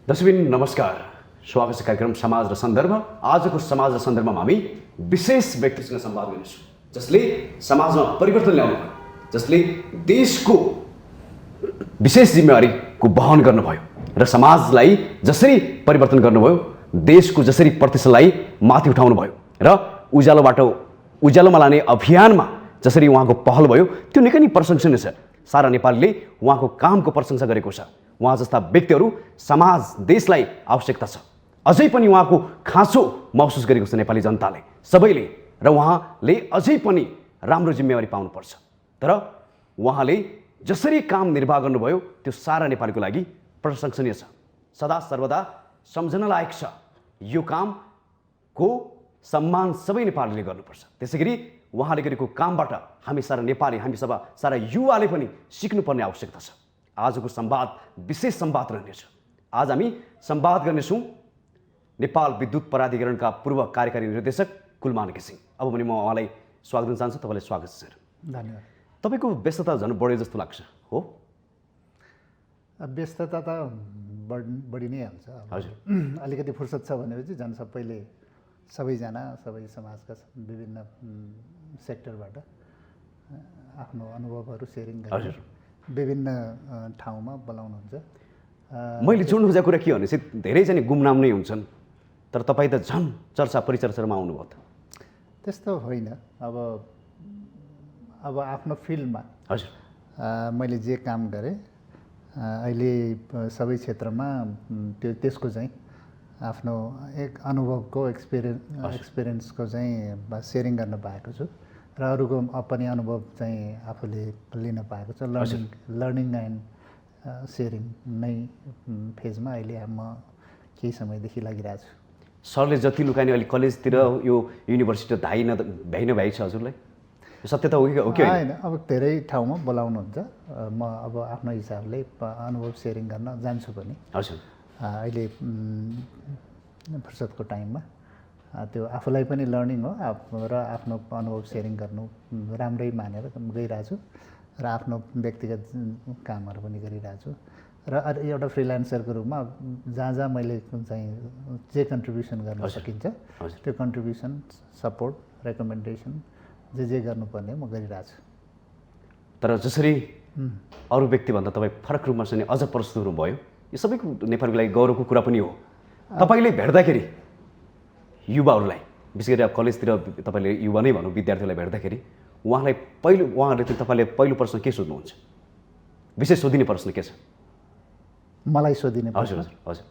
दर्शकबिन नमस्कार, स्वागत छ कार्यक्रम समाज र सन्दर्भ। आजको समाज र सन्दर्भमा हामी विशेष व्यक्तिसँग संवाद गर्नेछौँ जसले समाजमा परिवर्तन ल्याउनु भयो, जसले देशको विशेष जिम्मेवारीको वहन गर्नुभयो र समाजलाई जसरी परिवर्तन गर्नुभयो, देशको जसरी प्रतिष्ठालाई माथि उठाउनु भयो र उज्यालोमा लाने अभियानमा जसरी उहाँको पहल भयो, त्यो निकै नै प्रशंसनीय छ। सारा नेपालले उहाँको कामको प्रशंसा गरेको छ। उहाँ जस्ता व्यक्तिहरू समाज देशलाई आवश्यकता छ। अझै पनि उहाँको खाँचो महसुस गरेको छ नेपाली जनताले, सबैले, र उहाँले अझै पनि राम्रो जिम्मेवारी पाउनुपर्छ। तर उहाँले जसरी काम निर्वाह गर्नुभयो त्यो सारा नेपालीको लागि प्रशंसनीय छ, सदा सर्वदा सम्झन लायक छ। यो कामको सम्मान सबै नेपालीले गर्नुपर्छ। त्यसैगरी उहाँले गरेको कामबाट हामी सारा नेपाली, हामी सारा युवाले पनि सिक्नुपर्ने आवश्यकता छ। आजको संवाद विशेष संवाद रहनेछ। आज हामी संवाद गर्नेछौँ नेपाल विद्युत प्राधिकरणका पूर्व कार्यकारी निर्देशक कुलमान घिसिङ। अब पनि म उहाँलाई स्वागत गर्न चाहन्छु। तपाईँलाई स्वागत छ सर। धन्यवाद। तपाईँको व्यस्तता झन् बढ्यो जस्तो लाग्छ हो? व्यस्तता त बढी नै हाल्छ। हजुर, अलिकति फुर्सद छ भनेपछि झन् सबैजना सबै समाजका विभिन्न सेक्टरबाट आफ्नो अनुभवहरू सेयरिङ गरेर विभिन्न ठाउँमा बोलाउनुहुन्छ। मैले जोड्नु खोजेको कुरा के भने चाहिँ धेरैजना गुमनाम नै हुन्छन्, तर तपाईँ त झन् चर्चा परिचर्चामा आउनुभयो त। त्यस्तो होइन। अब आफ्नो फिल्डमा हजुर, मैले जे काम गरेँ अहिले सबै क्षेत्रमा त्यसको चाहिँ आफ्नो एक अनुभवको एक्सपिरियन्सको चाहिँ सेयरिङ गर्न पाएको छु र अरूको पनि अनुभव चाहिँ आफूले लिन पाएको छु। लर्निङ एन्ड सेयरिङ नै फेजमा अहिले म केही समयदेखि लागिरहेको छु। सरले जति लुकाने अहिले कलेजतिर यो युनिभर्सिटी भ्याइ नभ्याइ छ हजुरलाई? सत्य त हो कि होइन? अब धेरै ठाउँमा बोलाउनुहुन्छ। म अब आफ्नो हिसाबले अनुभव सेयरिङ गर्न जान्छु पनि। हजुर, अहिले फुर्सदको टाइममा त्यो आफूलाई पनि लर्निङ हो र आफ्नो अनुभव सेयरिङ गर्नु राम्रै मानेर गइरहेको छु र आफ्नो व्यक्तिगत कामहरू पनि गरिरहेको छु। र एउटा फ्रिल्यान्सरको रूपमा जहाँ मैले चाहिँ जे कन्ट्रिब्युसन गर्न सकिन्छ त्यो कन्ट्रिब्युसन, सपोर्ट, रेकमेन्डेसन जे गर्नुपर्ने म गरिरहेको छु। तर जसरी अरू व्यक्तिभन्दा तपाईँ फरक रूपमा चाहिँ अझ प्रस्तुत हुनुभयो, यो सबैको नेपालको लागि गौरवको कुरा पनि हो। तपाईँले भेट्दाखेरि युवाहरूलाई, विशेष गरी अब कलेजतिर तपाईँले युवा नै भनौँ, विद्यार्थीलाई भेट्दाखेरि उहाँहरूले तपाईँले पहिलो प्रश्न के सोध्नुहुन्छ? विशेष सोधिने प्रश्न के छ? मलाई सोधिने प्रश्न? हजुर हजुर।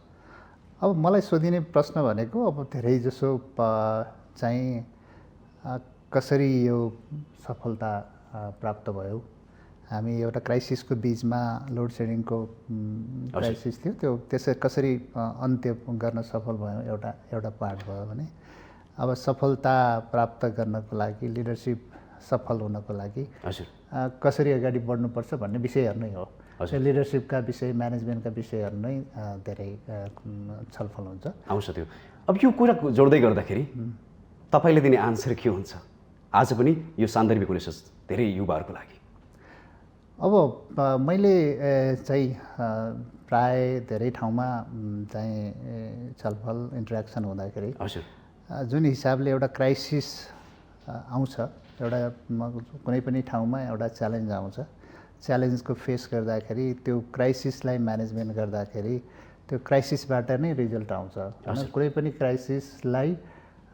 अब मलाई सोधिने प्रश्न भनेको अब धेरै जसो चाहिँ कसरी यो सफलता प्राप्त भयो। हामी एउटा क्राइसिसको बिचमा, लोड सेडिङको क्राइसिस थियो, त्यसै कसरी अन्त्य गर्न सफल भयो, एउटा पार्ट भयो भने अब सफलता प्राप्त गर्नको लागि, लिडरसिप सफल हुनको लागि कसरी अगाडि बढ्नुपर्छ भन्ने विषयहरू नै हो। लिडरसिपका विषय, म्यानेजमेन्टका विषयहरू नै धेरै छलफल हुन्छ, आउँछ त्यो। अब यो कुरा जोड्दै गर्दाखेरि तपाईँले दिने आन्सर के हुन्छ आज पनि यो सान्दर्भिक हुनेछ धेरै युवाहरूको लागि? अब मैले चाहिँ प्राय धेरै ठाउँमा चाहिँ छलफल, इन्टरेक्सन हुँदाखेरि जुन हिसाबले एउटा क्राइसिस आउँछ, एउटा कुनै पनि ठाउँमा एउटा च्यालेन्ज आउँछ, च्यालेन्जको फेस गर्दाखेरि त्यो क्राइसिसलाई म्यानेजमेन्ट गर्दाखेरि त्यो क्राइसिसबाट नै रिजल्ट आउँछ। कुनै पनि क्राइसिसलाई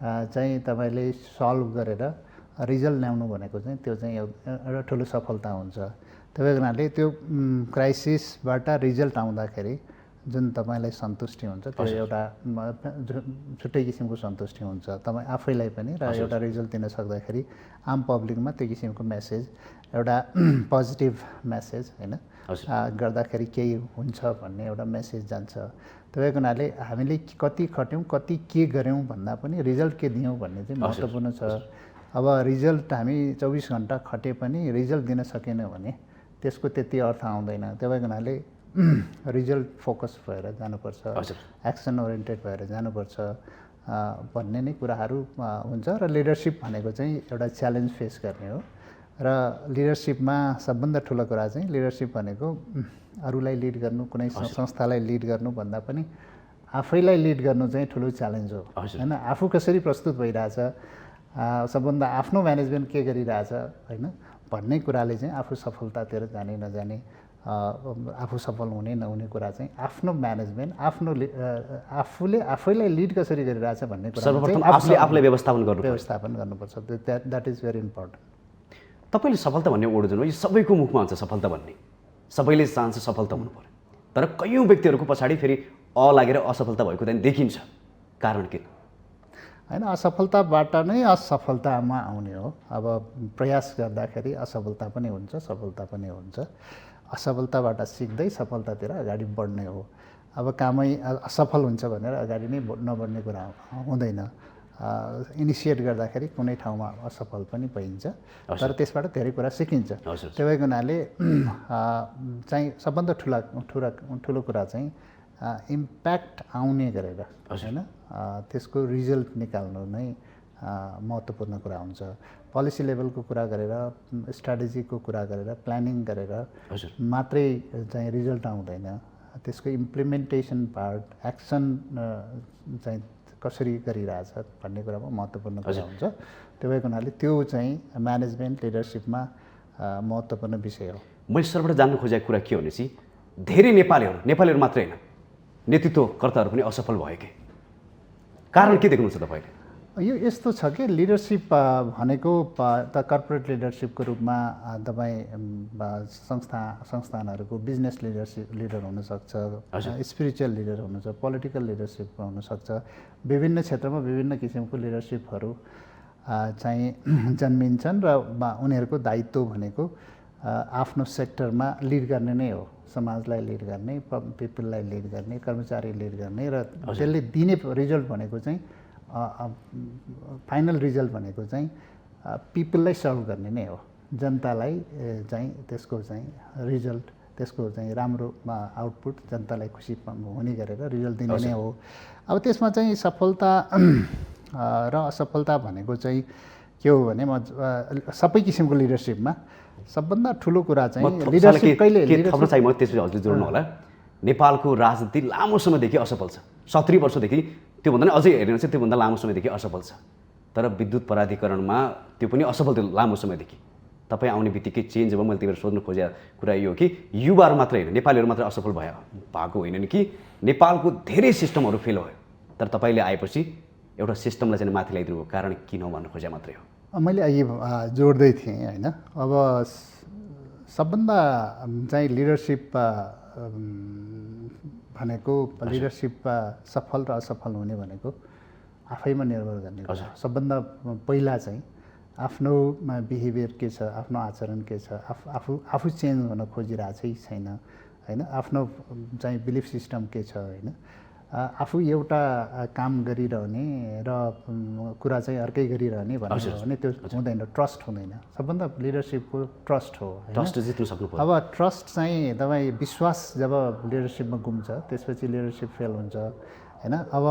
चाहिँ तपाईँले सल्भ गरेर रिजल्ट ल्याउनु भनेको चाहिँ त्यो चाहिँ एउटा ठुलो सफलता हुन्छ। त्यही कारणले त्यो क्राइसिसबाट रिजल्ट आउँदाखेरि जुन तपाईँलाई सन्तुष्टि हुन्छ त्यो एउटा छुट्टै किसिमको सन्तुष्टि हुन्छ तपाईँ आफैलाई पनि, र एउटा रिजल्ट दिन सक्दाखेरि आम पब्लिकमा त्यो किसिमको मेसेज, एउटा पोजिटिभ मेसेज होइन, गर्दाखेरि केही हुन्छ भन्ने एउटा मेसेज जान्छ। त्यही हुनाले हामीले कति खट्यौँ, कति के गऱ्यौँ भन्दा पनि रिजल्ट के दियौँ भन्ने चाहिँ महत्त्वपूर्ण छ। अब रिजल्ट हामी 24 घन्टा खटे पनि रिजल्ट दिन सकेन भने त्यसको त्यति अर्थ आउँदैन। त्यही हुनाले रिजल्ट फोकस भएर जानुपर्छ, एक्सन ओरिएन्टेड भएर जानुपर्छ भन्ने नै कुराहरू हुन्छ। र लिडरसिप भनेको चाहिँ एउटा च्यालेन्ज फेस गर्ने हो। र लिडरसिपमा सबभन्दा ठुलो कुरा चाहिँ लिडरसिप भनेको अरूलाई लिड गर्नु, कुनै संस्थालाई लिड गर्नु भन्दा पनि आफैलाई लिड गर्नु चाहिँ ठुलो च्यालेन्ज हो होइन। आफू कसरी प्रस्तुत भइरहेछ, सबभन्दा आफ्नो म्यानेजमेन्ट के गरिरहेछ होइन भन्ने कुराले चाहिँ आफू सफलतातिर जाने नजाने, आफू सफल हुने नहुने कुरा चाहिँ आफ्नो म्यानेजमेन्ट, आफूले आफैलाई लिड कसरी गरिरहेछ भन्ने कुरा सर्वप्रथम आफूले व्यवस्थापन गर्नुपर्छ। That is very important. तपाईँले सफलता भन्ने वर्ड जुन हो, यो सबैको मुखमा हुन्छ सफलता भन्ने, सबैले चाहन्छ सफलता हुनु पर्यो, तर कयौँ व्यक्तिहरूको पछाडि फेरि लागेर असफलता भएको चाहिँ देखिन्छ। कारण के होइन, असफलताबाट नै असफलतामा आउने हो। अब प्रयास गर्दाखेरि असफलता पनि हुन्छ, सफलता पनि हुन्छ। असफलताबाट सिक्दै सफलतातिर अगाडि बढ्ने हो। अब कामै असफल हुन्छ भनेर अगाडि नै नबढ्ने कुरा हुँदैन। इनिसिएट गर्दाखेरि कुनै ठाउँमा असफल पनि भइन्छ, तर त्यसबाट धेरै कुरा सिकिन्छ। त्यो भएको हुनाले चाहिँ सबभन्दा ठुलो कुरा चाहिँ इम्प्याक्ट आउने गरेर होइन त्यसको रिजल्ट निकाल्नु नै महत्त्वपूर्ण कुरा हुन्छ। पोलिसी लेभलको कुरा गरेर, स्ट्राटेजीको कुरा गरेर, प्लानिङ गरेर मात्रै चाहिँ रिजल्ट आउँदैन। त्यसको इम्प्लिमेन्टेसन पार्ट, एक्सन चाहिँ कसरी गरिरहेछ भन्ने कुरामा महत्त्वपूर्ण कुरा हुन्छ। त्यो भएको हुनाले त्यो चाहिँ म्यानेजमेन्ट लिडरसिपमा महत्त्वपूर्ण विषय हो। मैले सरबाट जान्न खोजेको कुरा के हो भनेपछि धेरै नेपालीहरू मात्रै होइन, नेतृत्वकर्ताहरू पनि असफल भए के कारण के देख्नुहुन्छ तपाईँले? यो यस्तो छ कि लिडरसिप भनेको त कर्पोरेट लिडरसिपको रूपमा तपाईँ संस्थानहरूको बिजनेस लिडर हुनसक्छ, स्पिरिचुअल लिडर हुनुहुन्छ, पोलिटिकल लिडरसिप हुनसक्छ। विभिन्न क्षेत्रमा विभिन्न किसिमको लिडरसिपहरू चाहिँ जन्मिन्छन् र उनीहरूको दायित्व भनेको आफ्नो सेक्टरमा लिड गर्ने नै हो। समाजलाई लिड गर्ने, पिपललाई लिड गर्ने, कर्मचारी लिड गर्ने र त्यसले दिने रिजल्ट भनेको चाहिँ फाइनल रिजल्ट भनेको चाहिँ पिपललाई सर्भ गर्ने नै हो। जनतालाई चाहिँ त्यसको चाहिँ रिजल्ट, त्यसको चाहिँ राम्रो आउटपुट जनतालाई खुसी हुने गरेर रिजल्ट दिने नै हो। अब त्यसमा चाहिँ सफलता र असफलता भनेको चाहिँ के हो भने सबै किसिमको लिडरसिपमा सबभन्दा ठुलो कुरा चाहिँ लिडरसिप कहिले थप्न चाहिँ म त्यसपछि हजुरले जोड्नु होला। नेपालको राजनीति लामो समयदेखि असफल छ, 70 वर्षदेखि, त्योभन्दा पनि अझै हेर्नु चाहिँ त्योभन्दा लामो समयदेखि असफल छ। तर विद्युत प्राधिकरणमा त्यो पनि असफल थियो लामो समयदेखि। तपाईँ आउने बित्तिकै चेन्ज अब मैले त्यही सोध्नु खोजेको कुरा यो हो कि युवाहरू मात्रै होइन, नेपालीहरू मात्रै असफल भएको होइन नि कि नेपालको धेरै सिस्टमहरू फेल भयो, तर तपाईँले आएपछि एउटा सिस्टमलाई चाहिँ माथि ल्याइदिनुको कारण किन हो भन्नु खोजे मात्रै हो। मैले अघि जोड्दै थिएँ होइन। अब सबभन्दा चाहिँ लिडरसिप भनेको लिडरसिप सफल र असफल हुने भनेको आफैमा निर्भर गर्ने कुरा। सबभन्दा पहिला चाहिँ आफ्नो बिहेभियर के छ, आफ्नो आचरण के छ, आफू चेन्ज हुन खोजिरहेछ कि छैन होइन, आफ्नो चाहिँ बिलिफ सिस्टम के छ होइन, आफू एउटा काम गरिरहने र कुरा चाहिँ अर्कै गरिरहने भने त्यो हुँदैन, ट्रस्ट हुँदैन। सबभन्दा लिडरसिपको ट्रस्ट हो। ट्रस्ट जित्नु सक्नु पर्यो। अब ट्रस्ट चाहिँ तपाईँ विश्वास जब लिडरसिपमा गुम्छ त्यसपछि लिडरसिप फेल हुन्छ होइन। अब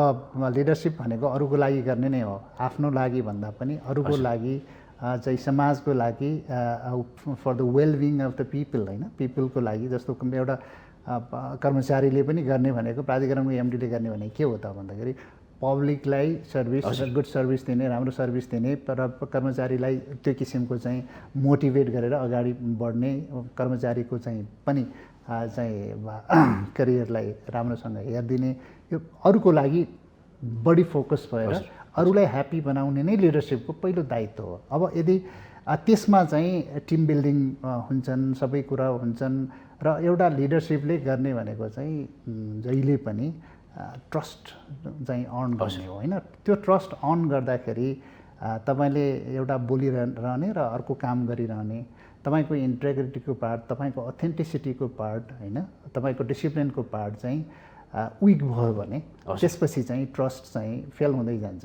लिडरसिप भनेको अरूको लागि गर्ने नै हो, आफ्नो लागि भन्दा पनि अरूको लागि चाहिँ समाजको लागि, for the wellbeing of the people होइन, पिपलको लागि। जस्तो एउटा कर्मचारीले पनि गर्ने भनेको, प्राधिकरणको एमडीले गर्ने भने के हो त भन्दाखेरि पब्लिकलाई सर्भिस, गुड सर्भिस दिने, राम्रो सर्भिस दिने र कर्मचारीलाई त्यो किसिमको चाहिँ मोटिभेट गरेर अगाडि बढ्ने, कर्मचारीको चाहिँ पनि चाहिँ करियरलाई राम्रोसँग हेरिदिने, यो अरूको लागि बढी फोकस भएर अरूलाई ह्याप्पी बनाउने नै लिडरसिपको पहिलो दायित्व हो। अब यदि त्यसमा चाहिँ टिम बिल्डिङ हुन्छन्, सबै कुरा हुन्छन् र एउटा लिडरसिपले गर्ने भनेको चाहिँ जहिले पनि ट्रस्ट चाहिँ अर्न गर्ने हो होइन। त्यो ट्रस्ट अर्न गर्दाखेरि तपाईँले एउटा बोलिरहने र अर्को काम गरिरहने, तपाईँको इन्टेग्रिटीको पार्ट, तपाईँको अथेन्टिसिटीको पार्ट होइन, तपाईँको डिसिप्लिनको पार्ट चाहिँ विक भयो भने त्यसपछि चाहिँ ट्रस्ट चाहिँ फेल हुँदै जान्छ।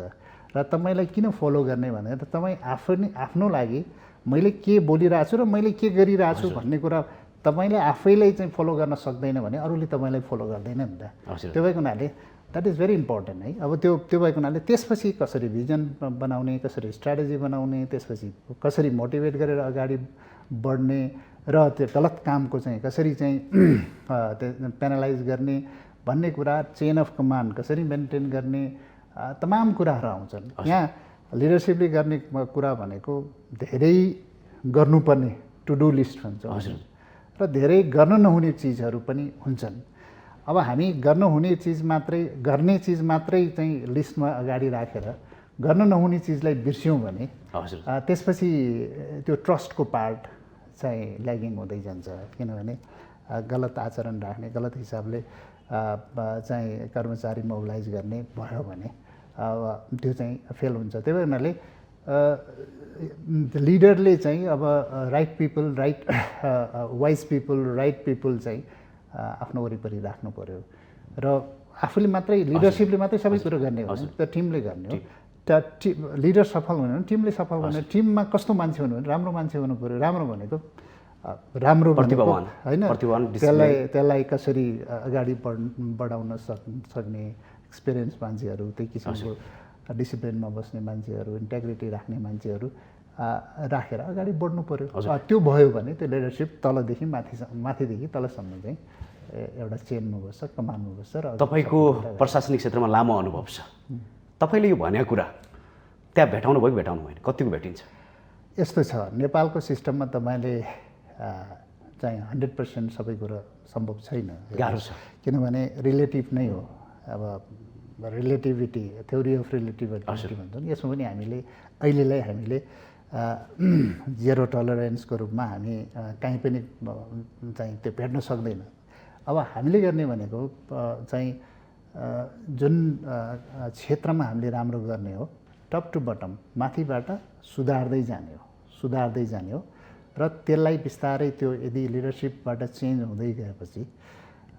र तपाईँलाई किन फलो गर्ने भने तपाईँ आफ्नो लागि मैले के बोलिरहेको छु र मैले के गरिरहेको छु भन्ने कुरा तपाईँले आफैले चाहिँ फलो गर्न सक्दैन भने अरूले तपाईँलाई फलो गर्दैन नि त। त्यो भएको हुनाले द्याट इज भेरी इम्पोर्टेन्ट है। अब त्यो भएको हुनाले त्यसपछि कसरी भिजन बनाउने, कसरी स्ट्राटेजी बनाउने, त्यसपछि कसरी मोटिभेट गरेर अगाडि बढ्ने र त्यो गलत कामको चाहिँ कसरी चाहिँ पेनलाइज गर्ने भन्ने कुरा, चेन अफ कमान्ड कसरी मेन्टेन गर्ने, तमाम कुराहरू आउँछन्। यहाँ लिडरसिपले गर्ने कुरा भनेको धेरै गर्नुपर्ने टु डु लिस्ट भन्छ र धेरै गर्न नहुने चिजहरू पनि हुन्छन्। अब हामी गर्न हुने चिज मात्रै, गर्ने चिज मात्रै चाहिँ लिस्टमा अगाडि राखेर गर्न नहुने चिजलाई बिर्स्यौँ भने त्यसपछि त्यो ट्रस्टको पार्ट चाहिँ ल्यागिङ हुँदै जान्छ। किनभने गलत आचरण राख्ने, गलत हिसाबले चाहिँ कर्मचारी मोबिलाइज गर्ने भयो भने अब त्यो चाहिँ फेल हुन्छ। त्यही भएर हुनाले लिडरले चाहिँ अब right people, right wise people, right people चाहिँ आफ्नो वरिपरि राख्नु पर्यो र आफूले मात्रै, लिडरसिपले मात्रै सबै कुरो गर्ने हो भने त टिमले गर्ने हो। लिडर सफल हुने भने टिमले सफल हुने। टिममा कस्तो मान्छे हुनु भने राम्रो मान्छे हुनु पर्यो। राम्रो भनेको राम्रो होइन, त्यसलाई कसरी अगाडि बढाउन सक्ने एक्सपिरियन्स मान्छेहरू, त्यही किसिमको डिसिप्लिनमा बस्ने मान्छेहरू, इन्टेग्रिटी राख्ने मान्छेहरू राखेर अगाडि बढ्नु पर्यो। त्यो भयो भने त्यो लिडरसिप तलदेखि माथिदेखि तलसम्म चाहिँ एउटा चेनमा बस्छ, कमानमा बस्छ। र तपाईँको प्रशासनिक क्षेत्रमा लामो अनुभव छ, तपाईँले यो भनेको कुरा त्यहाँ भेटाउनु भयो कि भेटाउनु भएन, कतिको भेटिन्छ? यस्तो छ, नेपालको सिस्टममा तपाईँले चाहिँ 100% सबै कुरा सम्भव छैन, गाह्रो छ। किनभने रिलेटिभ नै हो। अब रिलेटिभिटी, थ्योरी अफ रिलेटिभिटी भन्छौँ, यसमा पनि हामीले अहिलेलाई हामीले जेरो टलरेन्सको रूपमा हामी कहीँ पनि चाहिँ त्यो भेट्न सक्दैन। अब हामीले गर्ने भनेको चाहिँ जुन क्षेत्रमा हामीले राम्रो गर्ने हो, टप टु बटम, माथिबाट सुधार्दै जाने हो र त्यसलाई बिस्तारै त्यो यदि लिडरसिपबाट चेन्ज हुँदै गएपछि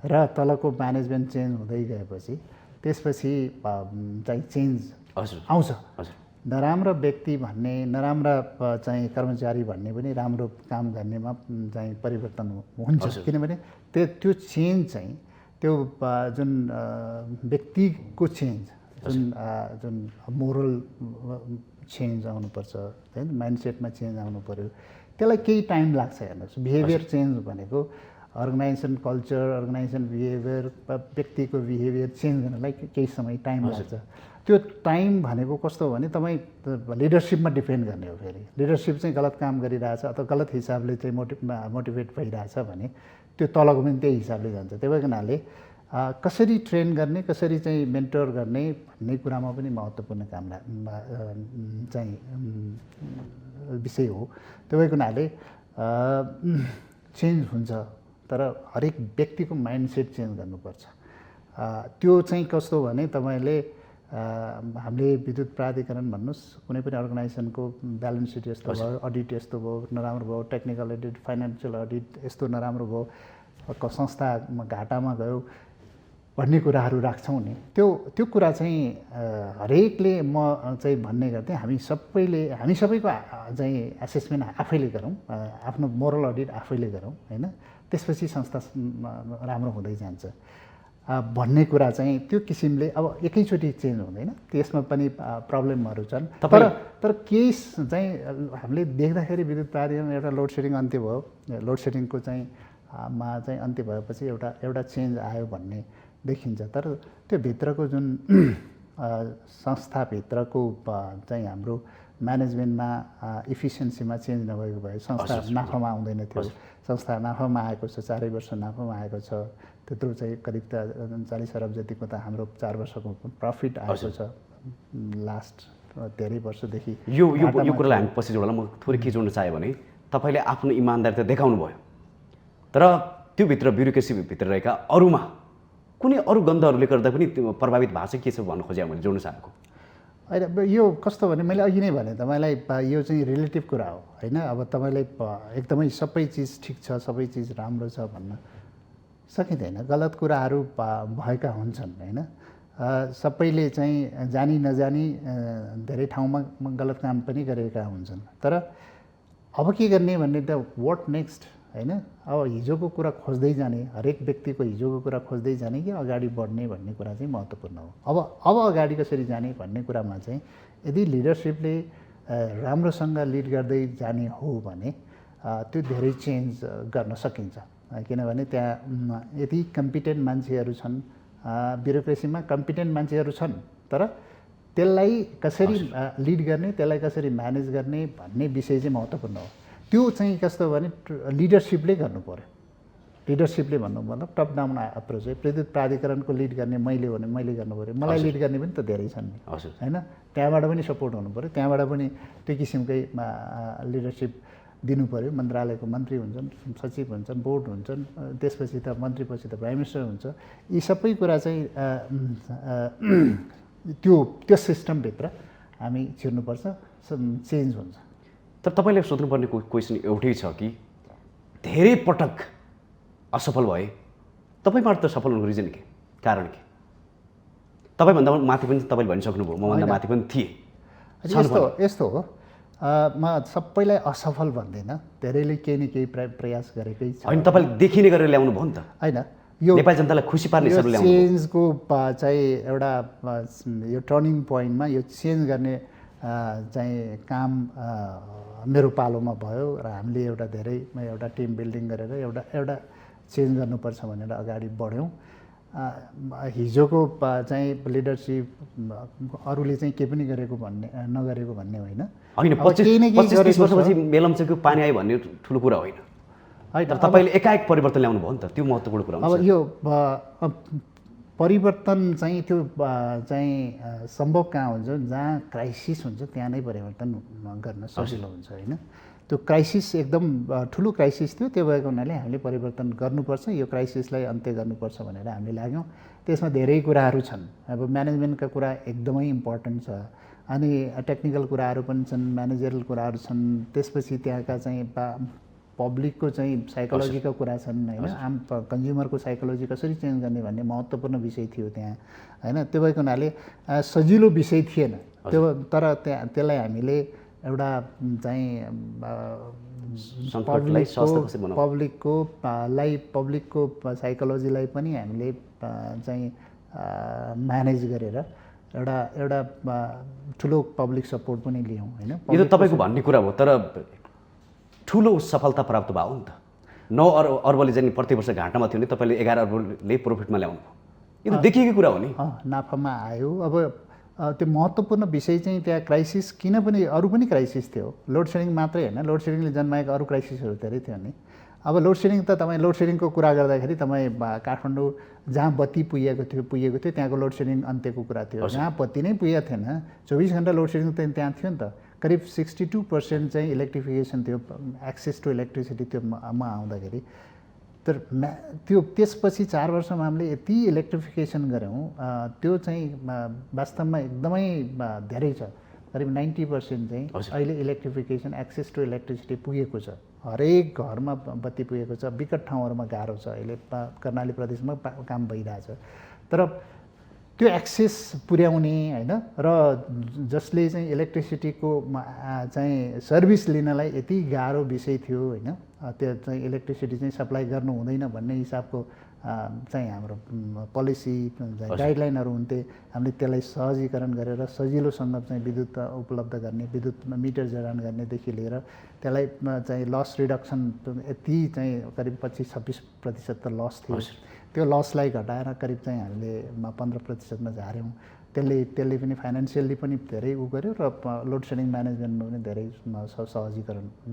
र तलको म्यानेजमेन्ट चेन्ज हुँदै गएपछि त्यसपछि चाहिँ चेन्ज आउँछ। नराम्रो व्यक्ति भन्ने, नराम्रा चाहिँ कर्मचारी भन्ने पनि राम्रो काम गर्नेमा चाहिँ परिवर्तन हुन्छ। किनभने त्यो चेन्ज चाहिँ त्यो जुन व्यक्तिको चेन्ज, जुन मोरल चेन्ज आउनुपर्छ, होइन, माइन्डसेटमा चेन्ज आउनु पऱ्यो, त्यसलाई केही टाइम लाग्छ। हेर्नुहोस्, बिहेभियर चेन्ज भनेको अर्गनाइजेसन कल्चर, अर्गनाइजेसन बिहेभियर, व्यक्तिको बिहेभियर चेन्ज गर्नलाई केही समय टाइम लाग्छ। त्यो टाइम भनेको कस्तो हो भने तपाईँ लिडरसिपमा डिपेन्ड गर्ने हो। फेरि लिडरसिप चाहिँ गलत काम गरिरहेछ अथवा गलत हिसाबले चाहिँ मोटिभेट भइरहेछ भने त्यो तलको पनि त्यही हिसाबले जान्छ। त्यही भएको हुनाले कसरी ट्रेन गर्ने, कसरी चाहिँ मेन्टर गर्ने भन्ने कुरामा पनि महत्त्वपूर्ण काम चाहिँ विषय हो। त्यो भएको हुनाले चेन्ज हुन्छ, तर हरेक व्यक्तिको माइन्डसेट चेन्ज गर्नुपर्छ। त्यो चाहिँ कस्तो भने तपाईँले हामीले विद्युत प्राधिकरण भन्नुहोस्, कुनै पनि अर्गनाइजेसनको ब्यालेन्स सिट यस्तो भयो, अडिट यस्तो भयो, नराम्रो भयो, टेक्निकल अडिट, फाइनेन्सियल अडिट यस्तो नराम्रो भयो, संस्थामा घाटामा गयो भन्ने कुराहरू राख्छौँ नि, त्यो कुरा चाहिँ हरेकले म चाहिँ भन्ने गर्थेँ, हामी सबैको चाहिँ एसेसमेन्ट आफैले गरौँ, आफ्नो मोरल अडिट आफैले गरौँ, होइन, त्यसपछि संस्था राम्रो हुँदै जान्छ भन्ने कुरा चाहिँ त्यो किसिमले। अब एकैचोटि चेन्ज हुँदैन, त्यसमा पनि प्रब्लमहरू छन्। तर केस चाहिँ हामीले देख्दाखेरि विद्युत प्राधिकरण एउटा लोड सेडिङ अन्त्य भयो, लोड सेडिङको चाहिँ मा चाहिँ अन्त्य भएपछि एउटा चेन्ज आयो भन्ने देखिन्छ। तर त्यो भित्रको जुन संस्थाभित्रको चाहिँ हाम्रो म्यानेजमेन्टमा इफिसियन्सीमा चेन्ज नभएको भए संस्था नाफामा आउँदैन थियो। संस्था नाफामा आएको छ, 4 वर्ष नाफामा आएको छ, त्यत्रो चाहिँ करिब त 40 अरब जतिको त हाम्रो 4 वर्षको प्रफिट आएको छ लास्ट धेरै वर्षदेखि। यो कुरालाई हामी पछि जोड्ला। म थोरै के जोड्न चाहेँ भने तपाईँले आफ्नो इमान्दारिता देखाउनु भयो, तर त्यो भित्र ब्युरोक्रेसीभित्र रहेका अरूमा कुनै अरू गन्धहरूले गर्दा पनि त्यो प्रभावित भएको छ, के छ भन्नु खोजेँ मैले जोड्न चाहेको। होइन, यो कस्तो भने मैले अघि नै भने तपाईँलाई, यो चाहिँ रिलेटिभ कुरा हो, होइन। अब तपाईँलाई एकदमै सबै चिज ठिक छ, सबै चिज राम्रो छ भन्न सकिँदैन। गलत कुराहरू भएका हुन्छन्, होइन। सबैले चाहिँ जानी नजानी धेरै ठाउँमा गलत काम पनि गरेका हुन्छन्। तर अब के गर्ने भन्ने त वाट नेक्स्ट, होइन। अब हिजोको कुरा खोज्दै जाने, हरेक व्यक्तिको हिजोको कुरा खोज्दै जाने कि अगाडि बढ्ने भन्ने कुरा चाहिँ महत्त्वपूर्ण हो। अब अगाडि कसरी जाने भन्ने कुरामा चाहिँ यदि लिडरसिपले राम्रोसँग लिड गर्दै जाने हो भने त्यो धेरै चेन्ज गर्न सकिन्छ। किनभने त्यहाँ यति कम्पिटेन्ट मान्छेहरू छन्, ब्युरोक्रेसीमा कम्पिटेन्ट मान्छेहरू छन्, तर त्यसलाई कसरी लिड गर्ने, त्यसलाई कसरी म्यानेज गर्ने भन्ने विषय चाहिँ महत्त्वपूर्ण हो। त्यो चाहिँ कस्तो भने लिडरसिपले गर्नु पर्यो। लिडरसिपले भन्नु मतलब टप डाउन अप्रोच है। विद्युत प्राधिकरणको लिड गर्ने मैले हो भने मैले गर्नु पऱ्यो, मलाई लिड गर्ने पनि त धेरै छन् नि, होइन? त्यहाँबाट पनि सपोर्ट हुनु पऱ्यो, त्यहाँबाट पनि त्यो किसिमकै लिडरसिप दिनु पऱ्यो। मन्त्रालयको मन्त्री हुन्छन्, सचिव हुन्छन्, बोर्ड हुन्छन्, त्यसपछि त मन्त्रीपछि त प्राइम मिनिस्टर हुन्छ। यी सबै कुरा चाहिँ त्यो सिस्टमभित्र हामी छिर्नुपर्छ, चेन्ज हुन्छ। तर तपाईँले सोध्नुपर्ने क्वेसन एउटै छ कि धेरै पटक असफल भए, तपाईँबाट त सफल हुनुको रिजन के, कारण के? तपाईँभन्दा माथि पनि तपाईँले भनिसक्नुभयो, मभन्दा माथि पनि थिए। यस्तो हो, म सबैलाई असफल भन्दिनँ, धेरैले केही न केही प्रयास गरेकै छ। होइन, तपाईँले देखिने गरेर ल्याउनु भयो नि त, होइन? यो नेपाली जनतालाई खुसी पार्ने हिसाबले ल्याउनु। चेन्जको चाहिँ एउटा यो टर्निङ पोइन्टमा यो चेन्ज गर्ने चाहिँ काम मेरो पालोमा भयो र हामीले एउटा टिम बिल्डिङ गरेर एउटा चेन्ज गर्नुपर्छ भनेर अगाडि बढ्यौँ। हिजोको चाहिँ लिडरसिप अरूले चाहिँ के पनि गरेको नगरेको भन्ने होइन। 25-30 वर्षपछि मेलम्चेको पानी आयो भन्ने ठुलो कुरा होइन। तर तपाईँले एकाएक परिवर्तन ल्याउनु भयो नि त, त्यो महत्त्वपूर्ण कुरा हो। अब यो परिवर्तन चाहिँ त्यो चाहिँ सम्भव कहाँ हुन्छ, जहाँ क्राइसिस हुन्छ त्यहाँ नै परिवर्तन गर्न सजिलो हुन्छ, होइन? त्यो क्राइसिस एकदम ठुलो क्राइसिस थियो, त्यो भएको हुनाले हामीले परिवर्तन गर्नुपर्छ, यो क्राइसिसलाई अन्त्य गर्नुपर्छ भनेर हामीले लाग्यौँ। त्यसमा धेरै कुराहरू छन्। अब म्यानेजमेन्टका कुरा एकदमै इम्पोर्टेन्ट छ, अनि टेक्निकल कुराहरू पनि छन्, म्यानेजरल कुराहरू छन्, त्यसपछि त्यहाँका चाहिँ पब्लिकको चाहिँ साइकोलोजीका कुरा छन्, होइन? आम कन्ज्युमरको साइकोलोजी कसरी चेन्ज गर्ने भन्ने महत्त्वपूर्ण विषय थियो त्यहाँ, होइन? त्यो भएको हुनाले सजिलो विषय थिएन त्यो, तर त्यसलाई हामीले एउटा चाहिँ पब्लिकको साइकोलोजीलाई पनि हामीले चाहिँ म्यानेज गरेर एउटा ठुलो पब्लिक सपोर्ट पनि लियौँ, होइन? यो त तपाईँको भन्ने कुरा हो, तर ठुलो सफलता प्राप्त भयो नि त। 9 अर्बले चाहिँ प्रत्येक वर्ष घाटामा थियो भने तपाईँले 11 अर्बले प्रोफिटमा ल्याउनु भयो, यो त देखिएकै कुरा हो नि। नाफामा आयो। अब त्यो महत्त्वपूर्ण विषय चाहिँ त्यहाँ क्राइसिस, किनभने अरू पनि क्राइसिस थियो, लोड सेडिङ मात्रै होइन, लोड सेडिङले जन्माएका अरू क्राइसिसहरू धेरै थियो नि। अब लोड सेडिङ त तपाईँ लोड सेडिङको कुरा गर्दाखेरि तपाईँ काठमाडौँ जहाँ बत्ती पुगेको थियो त्यहाँको लोड सेडिङ अन्त्यको कुरा थियो। जहाँ बत्ती नै पुगेको थिएन, 24 घन्टा लोड सेडिङ त त्यहाँ थियो नि त। करिब 62% चाहिँ इलेक्ट्रिफिकेसन थियो, एक्सेस टु इलेक्ट्रिसिटी थियो म आउँदाखेरि। तर त्यसपछि 4 वर्षमा हामीले यति इलेक्ट्रिफिकेसन गऱ्यौँ, त्यो चाहिँ वास्तवमा एकदमै धेरै छ। करिब 90% चाहिँ अहिले इलेक्ट्रिफिकेसन, एक्सेस टु इलेक्ट्रिसिटी पुगेको छ, हरेक घरमा बत्ती पुगेको छ। विकट ठाउँहरूमा गाह्रो छ, अहिले कर्णाली प्रदेशमा काम भइरहेछ। तर त्यो एक्सेस पुर्याउने, होइन, र जसले चाहिँ इलेक्ट्रिसिटीको चाहिँ सर्भिस लिनलाई यति गाह्रो विषय थियो, होइन? त्यो चाहिँ इलेक्ट्रिसिटी चाहिँ सप्लाई गर्नु हुँदैन भन्ने हिसाबको चाहिँ हाम्रो पोलिसी गाइडलाइनहरू हुन्थे। हामीले त्यसलाई सहजीकरण गरेर सजिलोसँग चाहिँ विद्युत उपलब्ध गर्ने, विद्युत मिटर जडान गर्नेदेखि लिएर त्यसलाई चाहिँ लस रिडक्सन, यति चाहिँ करिब 25-26% त लस थियो। त्यो लसलाई घटाएर करिब चाहिँ हामीले 15%मा झार्यौँ। त्यसले पनि फाइनेन्सियल्ली पनि धेरै गर्यो र लोड सेडिङ म्यानेजमेन्टमा पनि धेरै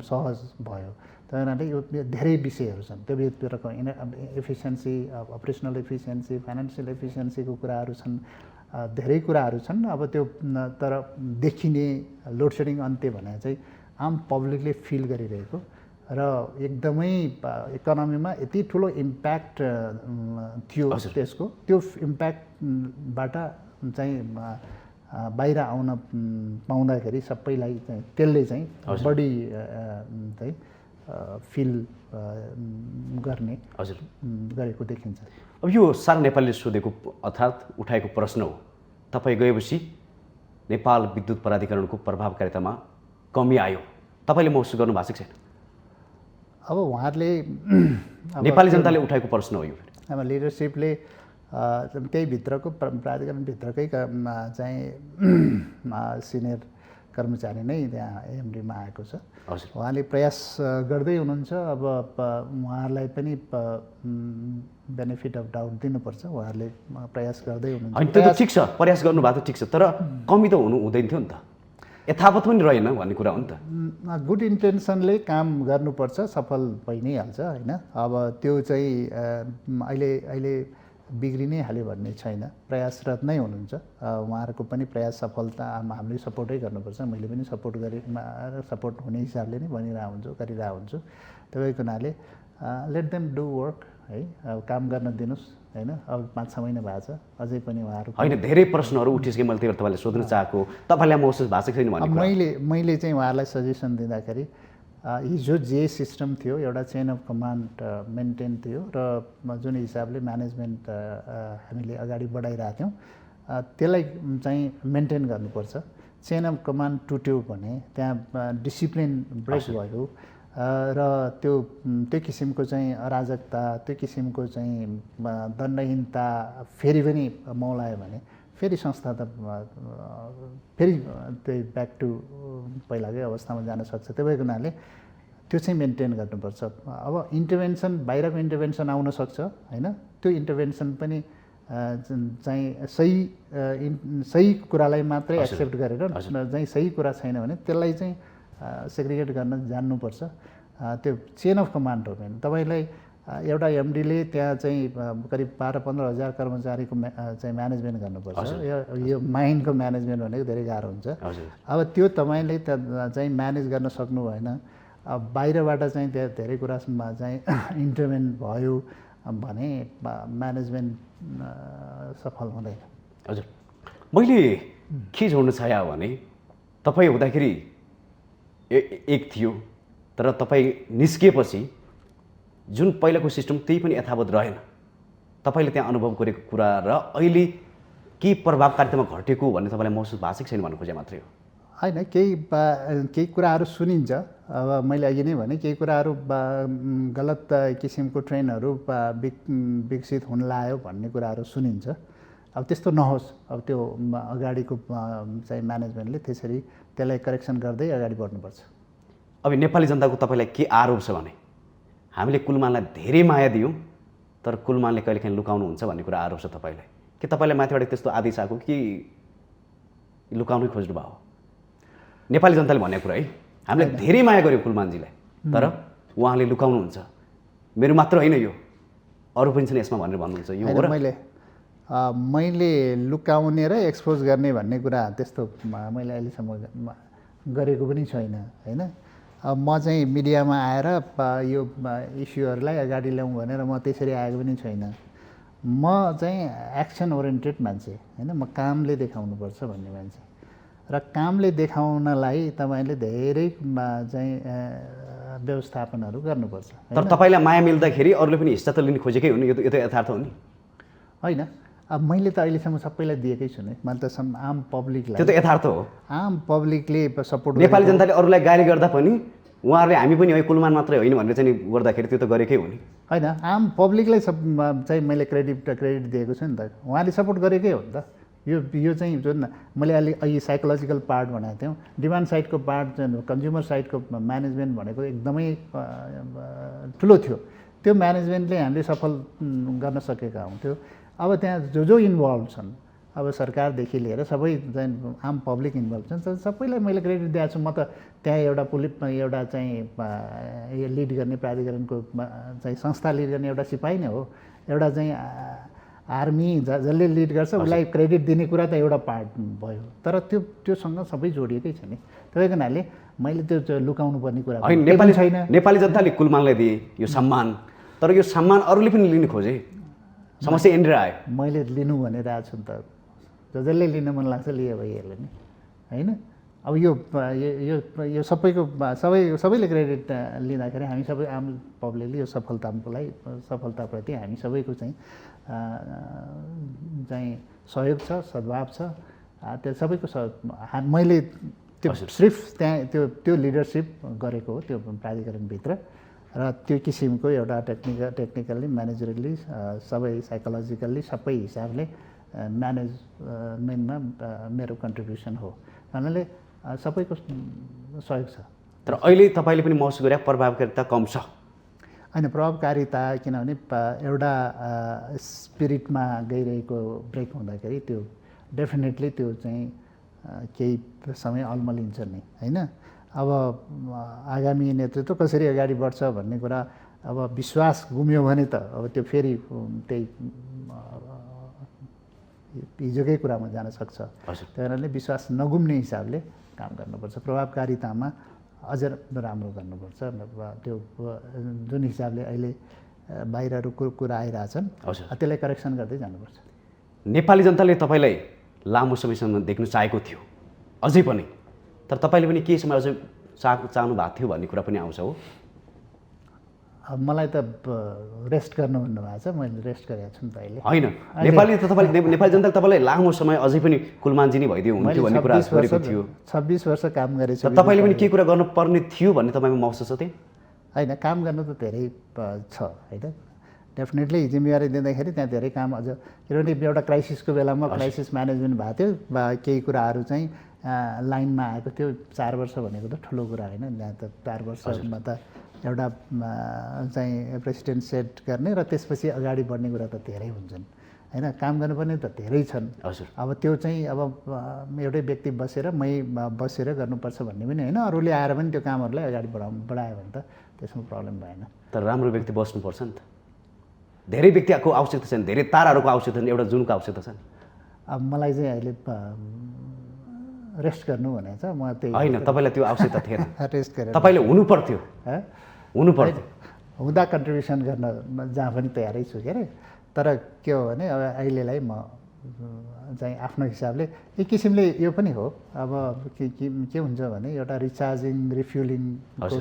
सहज भयो। त्यही हुनाले यो धेरै विषयहरू छन्, त्यो भित्रको एफिसियन्सी, अपरेसनल एफिसियन्सी, फाइनेन्सियल एफिसियन्सीको कुराहरू छन्, धेरै कुराहरू छन्। अब त्यो तर देखिने लोड सेडिङ अन्त्य भने चाहिँ आम पब्लिकले फिल गरिरहेको र एकदमै इकोनोमीमा यति ठुलो इम्प्याक्ट थियो त्यसको, त्यो इम्प्याक्टबाट चाहिँ बाहिर आउन पाउँदाखेरि सबैलाई चाहिँ त्यसले चाहिँ बढी चाहिँ फिल गर्ने गरेको देखिन्छ। अब यो सारा नेपालीले सोधेको अर्थात् उठाएको प्रश्न हो, तपाईँ गएपछि नेपाल विद्युत प्राधिकरणको प्रभावकारितामा कमी आयो, तपाईँले महसुस गर्नु भएको छैन? अब उहाँहरूले नेपाली जनताले उठाएको प्रश्न हो यो। अब लिडरसिपले त्यही भित्रको प्राधिकरणभित्रकै चाहिँ सिनियर कर्मचारी नै त्यहाँ एएमडीमा आएको छ। हजुर। उहाँले प्रयास गर्दै हुनुहुन्छ। अब उहाँहरूलाई पनि बेनिफिट अफ डाउट दिनुपर्छ। उहाँहरूले प्रयास गर्दै हुनुहुन्छ। होइन त्यो त ठिक छ, प्रयास गर्नुभएको त ठिक छ, तर कमी त हुँदैन थियो नि त, यथावत पनि रहेन भन्ने कुरा हो नि त। गुड इन्टेन्सनले काम गर्नुपर्छ, सफल भइ नै हाल्छ होइन। अब त्यो चाहिँ अहिले बिग्रिनै हाल्यो भन्ने छैन, प्रयासरत नै हुनुहुन्छ। उहाँहरूको पनि प्रयास सफलता हामीले सपोर्टै गर्नुपर्छ। मैले पनि सपोर्ट हुने हिसाबले नै गरिरहेको हुन्छु। त्यही हुनाले लेट देम डु वर्क है, अब काम गर्न दिनुहोस् होइन। अब 5-6 महिना भएको छ, अझै पनि उहाँहरू होइन धेरै प्रश्नहरू उठिसके, मैले त्यही भएर तपाईँले सोध्न चाहेको, तपाईँलाई महसुस भएको छैन भन्ने कुरा। मैले चाहिँ उहाँहरूलाई सजेसन दिँदाखेरि हिजो जे सिस्टम थियो, एउटा चेन अफ कमान्ड मेन्टेन थियो र जुन हिसाबले म्यानेजमेन्ट हामीले अगाडि बढाइरहेको थियौँ त्यसलाई चाहिँ मेन्टेन गर्नुपर्छ। चेन अफ कमान्ड टुट्यो भने त्यहाँ डिसिप्लिन ब्रेक भयो र त्यो किसिमको चाहिँ अराजकता, त्यो किसिमको चाहिँ दण्डहीनता फेरि पनि मौलायो भने फेरि संस्था त फेरि त्यही ब्याक टु पहिलाकै अवस्थामा जान सक्छ। त्यही भएको हुनाले त्यो चाहिँ मेन्टेन गर्नुपर्छ। अब इन्टरभेन्सन, बाहिरको इन्टरभेन्सन आउन सक्छ होइन, त्यो इन्टरभेन्सन पनि चाहिँ सही कुरालाई मात्रै एक्सेप्ट गरेर चाहिँ सही कुरा छैन भने त्यसलाई चाहिँ सेग्रिगेट गर्न जान्नुपर्छ। त्यो चेन अफ कमान्ड हो मेन। तपाईँलाई एउटा एमडीले त्यहाँ चाहिँ करिब 12-15 हजार कर्मचारीको चाहिँ म्यानेजमेन्ट गर्नुपर्छ। यो माइन्डको म्यानेजमेन्ट भनेको धेरै गाह्रो हुन्छ। अब त्यो तपाईँले चाहिँ म्यानेज गर्न सक्नु भएन, बाहिरबाट चाहिँ त्यहाँ धेरै कुरामा चाहिँ इन्टरभेन भयो भने म्यानेजमेन्ट सफल हुँदैन। हजुर, मैले के जोड्न चाहे भने तपाईँ हुँदाखेरि एक थियो, तर तपाईँ निस्किएपछि जुन पहिलाको सिस्टम त्यही पनि यथावत रहेन। तपाईँले त्यहाँ अनुभव गरेको कुरा र अहिले के प्रभावकारितामा घटेको भन्ने तपाईँलाई महसुस भएको छैन भन्नु खोजे मात्रै हो। होइन, केही कुराहरू सुनिन्छ। अब मैले अघि नै भने केही कुराहरू गलत किसिमको ट्रेन्डहरू विकसित हुन लाग्यो भन्ने कुराहरू सुनिन्छ। अब त्यस्तो नहोस्। अब त्यो अगाडिको चाहिँ म्यानेजमेन्टले त्यसलाई करेक्सन गर्दै अगाडि बढ्नुपर्छ। अब नेपाली जनताको तपाईँलाई के आरोप छ भने हामीले कुलमानलाई धेरै माया दियौँ तर कुलमानले कहिलेकाहीँ लुकाउनुहुन्छ भन्ने कुरा आरोप छ तपाईँलाई। के तपाईँलाई माथिबाट त्यस्तो आदेश आएको कि लुकाउनै खोज्नु भयो? नेपाली जनताले भनेको कुरा है, हामीले धेरै माया गऱ्यौँ कुलमानजीलाई तर उहाँले लुकाउनुहुन्छ, मेरो मात्र होइन यो अरू पनि छन् यसमा भनेर भन्नुहुन्छ, यो हो र? मैले लुकाउने र एक्सपोज गर्ने भन्ने कुरा त्यस्तो मैले अहिलेसम्म गरेको पनि छैन होइन। म चाहिँ मिडियामा आएर यो इस्युहरूलाई अगाडि ल्याउँ भनेर म त्यसरी आएको पनि छैन। म चाहिँ एक्सन ओरिएन्टेड मान्छे होइन, म कामले देखाउनुपर्छ भन्ने मान्छे र कामले देखाउनलाई तपाईँले धेरै चाहिँ व्यवस्थापनहरू गर्नुपर्छ। तर तपाईँलाई माया मिल्दाखेरि अरूले पनि हिस्सा त लिन खोजेकै हो नि, यो त यथार्थ हो नि होइन। अब मैले त अहिलेसम्म सबैलाई दिएकै छु नि, मैले त आम पब्लिकलाई, त्यो त यथार्थ हो। आम पब्लिकले सपोर्ट, नेपाली जनताले अरूलाई गाली गर्दा पनि उहाँहरूले हामी पनि है कुलमान मात्रै होइन भनेर चाहिँ गर्दाखेरि त्यो त गरेकै हो नि होइन। आम पब्लिकलाई चाहिँ मैले क्रेडिट दिएको छु नि त, उहाँले सपोर्ट गरेकै हो नि त। यो चाहिँ जुन मैले अघि साइकोलोजिकल पार्ट भनेको थियौँ, डिमान्ड साइडको पार्ट चाहिँ कन्ज्युमर साइडको म्यानेजमेन्ट भनेको एकदमै ठुलो थियो। त्यो म्यानेजमेन्टले हामीले सफल गर्न सकेका हुन्थ्यो। अब त्यहाँ जो इन्भल्भ छन्, अब सरकारदेखि लिएर सबै चाहिँ आम पब्लिक इन्भल्भ छन्, सबैलाई मैले क्रेडिट दिएको छु। म त त्यहाँ एउटा चाहिँ लिड गर्ने प्राधिकरणको चाहिँ संस्था लिड गर्ने एउटा सिपाही नै हो। एउटा चाहिँ आर्मी जसले लिड गर्छ उसलाई क्रेडिट दिने कुरा त एउटा पार्ट भयो, तर त्योसँग सबै जोडिएकै छ नि। त्यही हुनाले मैले त्यो लुकाउनु पर्ने कुरा छैन। नेपाली जनताले कुलमानलाई दिए यो सम्मान, तर यो सम्मान अरूले पनि लिन खोजे, समस्या यहाँनिर आयो। मैले लिनु भनिरहेको छु नि त, जसले लिन मन लाग्छ लिए भइहाल्यो नि होइन। अब यो सबैले क्रेडिट लिँदाखेरि हामी सबै आम पब्लिकले यो सफलताप्रति हामी सबैको चाहिँ सहयोग छ, सद्भाव छ। त्यो सबैको मैले त्यो सिर्फ त्यहाँ त्यो लिडरसिप गरेको हो त्यो प्राधिकरणभित्र र त्यो किसिमको एउटा टेक्निकल्ली म्यानेजरली सबै साइकोलोजिकल्ली सबै हिसाबले म्यानेजमेन्टमा मेरो कन्ट्रिब्युसन हो। भन्नाले सबैको सहयोग छ। तर अहिले तपाईँले पनि महसुस गरे प्रभावकारिता कम छ? होइन, प्रभावकारिता किनभने एउटा स्पिरिटमा गइरहेको ब्रेक हुँदाखेरि त्यो डेफिनेटली त्यो चाहिँ केही समय अल्मलिन्छ नै होइन। अब आगामी नेतृत्व कसरी अगाडि बढ्छ भन्ने कुरा, अब विश्वास गुम्यो भने त अब त्यो फेरि त्यही हिजोकै कुरामा जान सक्छ। त्यही कारणले विश्वास नगुम्ने हिसाबले काम गर्नुपर्छ, प्रभावकारितामा अझ राम्रो गर्नुपर्छ। त्यो जुन हिसाबले अहिले बाहिरहरू कुरा आइरहेछन् त्यसलाई करेक्सन गर्दै जानुपर्छ। नेपाली जनताले तपाईँलाई लामो समयसम्म देख्न चाहेको थियो अझै पनि, तर तपाईँले पनि केही समय अझै चाहनु भएको थियो भन्ने कुरा पनि आउँछ हो? अब मलाई त रेस्ट गर्नु भन्नुभएको छ, मैले रेस्ट गरेको छु नि त अहिले। होइन, नेपाली जनताले तपाईँलाई लामो समय अझै पनि कुलमानजी नै भइदियो हुन्थ्यो भन्ने कुरा गरेको थियो। 26 वर्ष काम गरेको छु। तपाईँले पनि केही कुरा गर्नुपर्ने थियो भन्ने तपाईँको महसुस छ? त्यही होइन, काम गर्नु त धेरै छ होइन, डेफिनेटली जिम्मेवारी दिँदाखेरि त्यहाँ धेरै काम अझ, किनभने एउटा क्राइसिसको बेलामा क्राइसिस म्यानेजमेन्ट भएको थियो, केही कुराहरू चाहिँ लाइनमा आएको थियो। 4 वर्ष भनेको त ठुलो कुरा होइन, त्यहाँ त 4 वर्षमा त एउटा चाहिँ प्रेसिडेन्ट सेट गर्ने र त्यसपछि अगाडि बढ्ने कुरा त धेरै हुन्छन् होइन, काम गर्नुपर्ने त धेरै छन्। अब त्यो चाहिँ अब एउटै व्यक्ति बसेर बसेर गर्नुपर्छ भन्ने पनि होइन, अरूले आएर पनि त्यो कामहरूलाई अगाडि बढायो भने त त्यसमा प्रब्लम भएन। तर राम्रो व्यक्ति बस्नुपर्छ नि त, धेरै व्यक्तिको आवश्यकता छैन, धेरै ताराहरूको आवश्यकता छैन, एउटा जुनको आवश्यकता छ। अब मलाई चाहिँ अहिले रेस्ट गर्नु भनेको छ, म त्यही होइन, तपाईँलाई त्यो आवश्यकता थिएन, रेस्ट गरेर तपाईँले हुनुपर्थ्यो, हुँदा कन्ट्रिब्युसन गर्न जहाँ पनि तयारै छु के अरे। तर के हो भने अब अहिलेलाई म चाहिँ आफ्नो हिसाबले एक किसिमले यो पनि हो, अब के हुन्छ भने एउटा रिचार्जिङ रिफ्युलिङको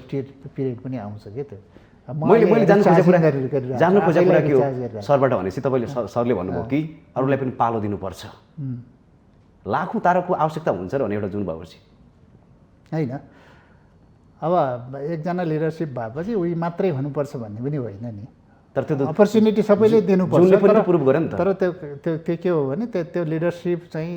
पिरियड पनि आउँछ क्या त्यो। मैले जान्नु खोजेको कुरा के हो सरबाट भनेपछि तपाईँले सरले भन्नुभयो कि अरूलाई पनि पालो दिनुपर्छ, लाखौँ ताराको आवश्यकता हुन्छ र भने एउटा जुन भएपछि होइन। अब एकजना लिडरसिप भएपछि उही मात्रै हुनुपर्छ भन्ने पनि होइन नि, तर त्यो अपर्च्युनिटी सबैले दिनुपर्छ। तर त्यो के हो भने त्यो लिडरसिप चाहिँ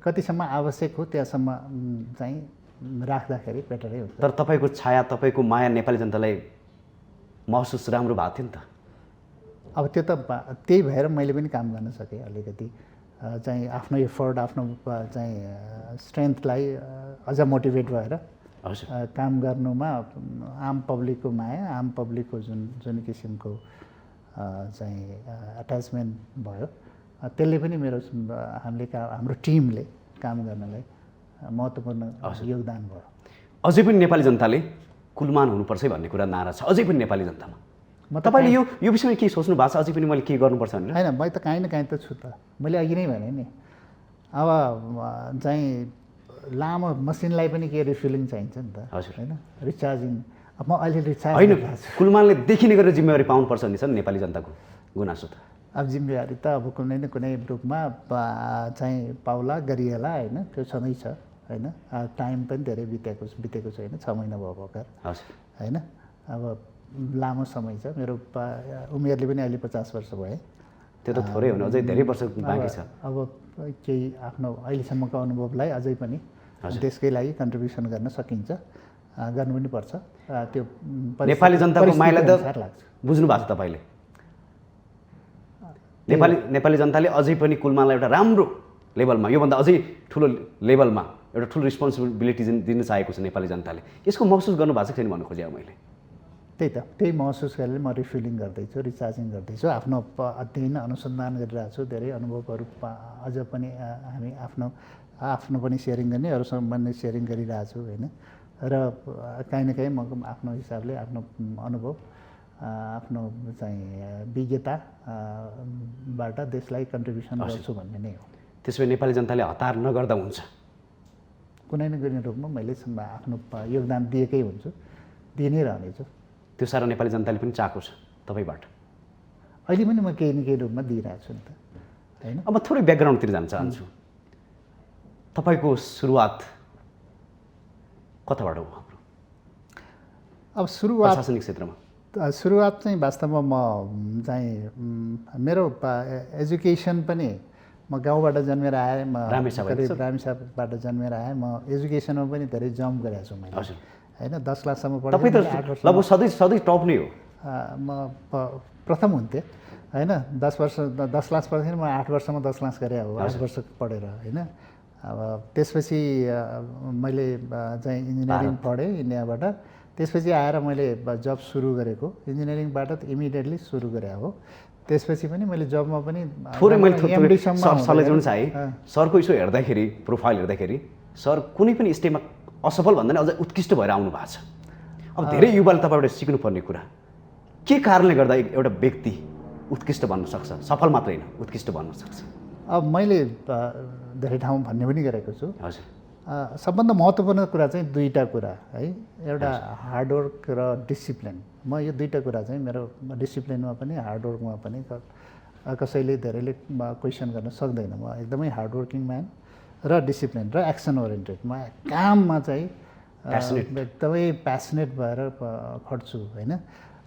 कतिसम्म आवश्यक हो त्यहाँसम्म चाहिँ राख्दाखेरि बेटरै हुन्छ। तर तपाईँको छाया, तपाईँको माया नेपाली जनतालाई महसुस राम्रो भएको थियो नि त। अब त्यो त त्यही भएर मैले पनि काम गर्न सकेँ, अलिकति चाहिँ आफ्नो एफर्ट, आफ्नो चाहिँ स्ट्रेन्थलाई अझ मोटिभेट भएर काम गर्नुमा आम पब्लिकको माया, आम पब्लिकको जुन किसिमको चाहिँ एट्याचमेन्ट भयो, त्यसले पनि हाम्रो टिमले काम गर्नलाई महत्त्वपूर्ण योगदान भयो। अझै पनि नेपाली जनताले कुलमान हुनुपर्छ भन्ने कुरा नारा छ अझै पनि नेपाली जनतामा। तपाईँले यो विषयमा के सोच्नु भएको छ? अझै पनि मैले के गर्नुपर्छ भनेर? होइन, मैले त काहीँ न काहीँ त छु त, मैले अघि नै भने नि। अब चाहिँ लामो मसिनलाई पनि के रिफिलिङ चाहिन्छ नि त होइन, रिचार्जिङ। अब म अहिले रिचार्ज होइन, कुलमानले देखिने गरेर जिम्मेवारी पाउनुपर्छ भन्ने छ नि नेपाली जनताको गुनासो त। अब जिम्मेवारी त अब कुनै न कुनै रूपमा चाहिँ पाउला गरिएला होइन, त्यो छँदैछ होइन। टाइम पनि धेरै बितेको छैन, 6 महिना भयो भर्खर होइन। अब लामो समय छ, मेरो उमेरले पनि अहिले 50 वर्ष भए। त्यो त थोरै हो, अझै धेरै वर्ष बाँकी छ। अब केही आफ्नो अहिलेसम्मको अनुभवलाई अझै पनि देशकै लागि कन्ट्रिब्युसन गर्न सकिन्छ, गर्नु पनि पर्छ। त्यो नेपाली जनताको मायालाई त बुझ्नु भएको छ तपाईँले। नेपाली जनताले अझै पनि कुलमानलाई एउटा राम्रो लेभलमा, योभन्दा अझै ठुलो लेभलमा एउटा ठुलो रिस्पोन्सिबिलिटी दिन चाहेको छ नेपाली जनताले। यसको महसुस गर्नु भएको छैन भन्नु खोजेँ मैले। त्यही महसुस गरेर म रिफिलिङ गर्दैछु, रिचार्जिङ गर्दैछु, आफ्नो अध्ययन अनुसन्धान गरिरहेको छु। धेरै अनुभवहरू अझ पनि हामी आफ्नो पनि सेयरिङ गर्ने, अरूसँग पनि सेयरिङ गरिरहेको छु होइन। र काहीँ न काहीँ म आफ्नो हिसाबले आफ्नो अनुभव, आफ्नो चाहिँ विज्ञताबाट देशलाई कन्ट्रिब्युसन गर्छु भन्ने नै हो। त्यसो भए नेपाली जनताले हतार नगर्दा हुन्छ, कुनै न कुनै रूपमा मैले आफ्नो योगदान दिएकै हुन्छु, दिइ नै रहनेछु। त्यो सारा नेपाली जनताले पनि चाहेको छ तपाईँबाट। अहिले पनि म केही न केही रूपमा दिइरहेको छु नि त होइन। अब थोरै ब्याकग्राउन्डतिर जान चाहन्छु। तपाईँको सुरुवात कताबाट हो हाम्रो? अब सुरुवात प्रशासनिक क्षेत्रमा सुरुवात चाहिँ वास्तवमा म चाहिँ मेरो एजुकेसन पनि म गाउँबाट जन्मेर आएँ, म रामेछापबाट जन्मेर आएँ। म एजुकेसनमा पनि धेरै जम्प गरेको छु मैले होइन 10 क्लाससम्म तपाईँ त लगभग सधैँ टप नै हो। म प्रथम हुन्थेँ होइन। 10 क्लास पढ्दाखेरि म 8 वर्षमा 10 क्लास गरेँ अब 8 वर्ष पढेर होइन। अब त्यसपछि मैले चाहिँ इन्जिनियरिङ पढेँ इन्डियाबाट। त्यसपछि आएर मैले जब सुरु गरेको इन्जिनियरिङबाट त इमिडिएटली सुरु गरेँ हो। त्यसपछि पनि मैले जबमा पनि थोरै मैले सरलाई जुन चाहिँ सरको यसो हेर्दाखेरि प्रोफाइल हेर्दाखेरि सर कुनै पनि स्टेपमा असफल भन्दा नि अझ उत्कृष्ट भएर आउनु भएको छ। अब धेरै युवाले तपाईँबाट सिक्नुपर्ने कुरा के कारणले गर्दा एउटा व्यक्ति उत्कृष्ट बन्न सक्छ, सफल मात्र होइन उत्कृष्ट बन्न सक्छ? अब मैले धेरै ठाउँ भन्ने पनि गरेको छु। हजुर। सबभन्दा महत्त्वपूर्ण कुरा चाहिँ दुईवटा कुरा है, एउटा हार्डवर्क र डिसिप्लिन। म यो दुईवटा कुरा चाहिँ मेरो डिसिप्लिनमा पनि हार्डवर्कमा पनि कसैले धेरैले क्वेसन गर्न सक्दैन। म एकदमै हार्डवर्किङ म्यान र डिसिप्लिन र एक्सन ओरिएन्टेड। म काममा चाहिँ एकदमै प्यासनेट भएर खट्छु होइन।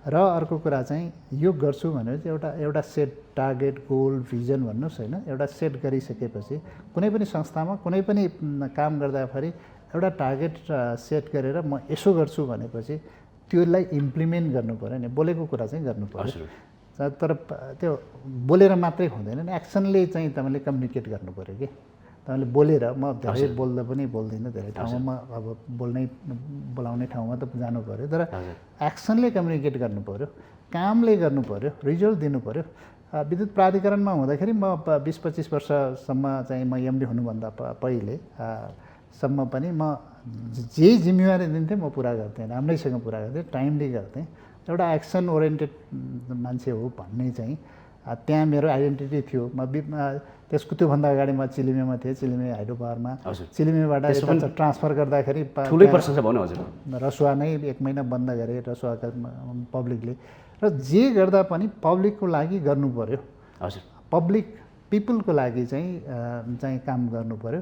र अर्को कुरा चाहिँ यो गर्छु भनेर चाहिँ एउटा सेट टार्गेट गोल भिजन भन्नुहोस् होइन, एउटा सेट गरिसकेपछि कुनै पनि संस्थामा कुनै पनि काम गर्दाखेरि एउटा टार्गेट सेट गरेर म यसो गर्छु भनेपछि त्यसलाई इम्प्लिमेन्ट गर्नु पऱ्यो नि। बोलेको कुरा चाहिँ गर्नु पऱ्यो, तर त्यो बोलेर मात्रै हुँदैन नि, एक्सनले चाहिँ तपाईँले कम्युनिकेट गर्नु पऱ्यो कि। तपाईँले बोलेर म धेरै बोल्दा पनि बोल्दिनँ, धेरै ठाउँमा अब बोलाउने ठाउँमा त जानु पऱ्यो, तर एक्सनले कम्युनिकेट गर्नु पऱ्यो, कामले गर्नु पऱ्यो, रिजल्ट दिनु पऱ्यो। विद्युत प्राधिकरणमा हुँदाखेरि म 20-25 वर्षसम्म चाहिँ म एमडी हुनुभन्दा पहिले सम्म पनि म जे जिम्मेवारी दिन्थेँ म पुरा गर्थेँ, राम्रैसँग पुरा गर्थेँ, टाइमली गर्थेँ। एउटा एक्सन ओरिएन्टेड मान्छे हो भन्ने चाहिँ त्यहाँ मेरो आइडेन्टिटी थियो। म त्यसको त्योभन्दा अगाडि म चिलिमेमा थिएँ, चिलिमे हाइड्रो पावरमा। चिलिमेबाट ट्रान्सफर गर्दाखेरि ठुलै प्रशंसा भन्नु हजुर। रसुवा नै 1 महिना बन्द गरेँ रसुवाका पब्लिकले। र जे गर्दा पनि पब्लिकको लागि गर्नु पऱ्यो, हजुर पब्लिक पिपुलको लागि चाहिँ काम गर्नु पऱ्यो।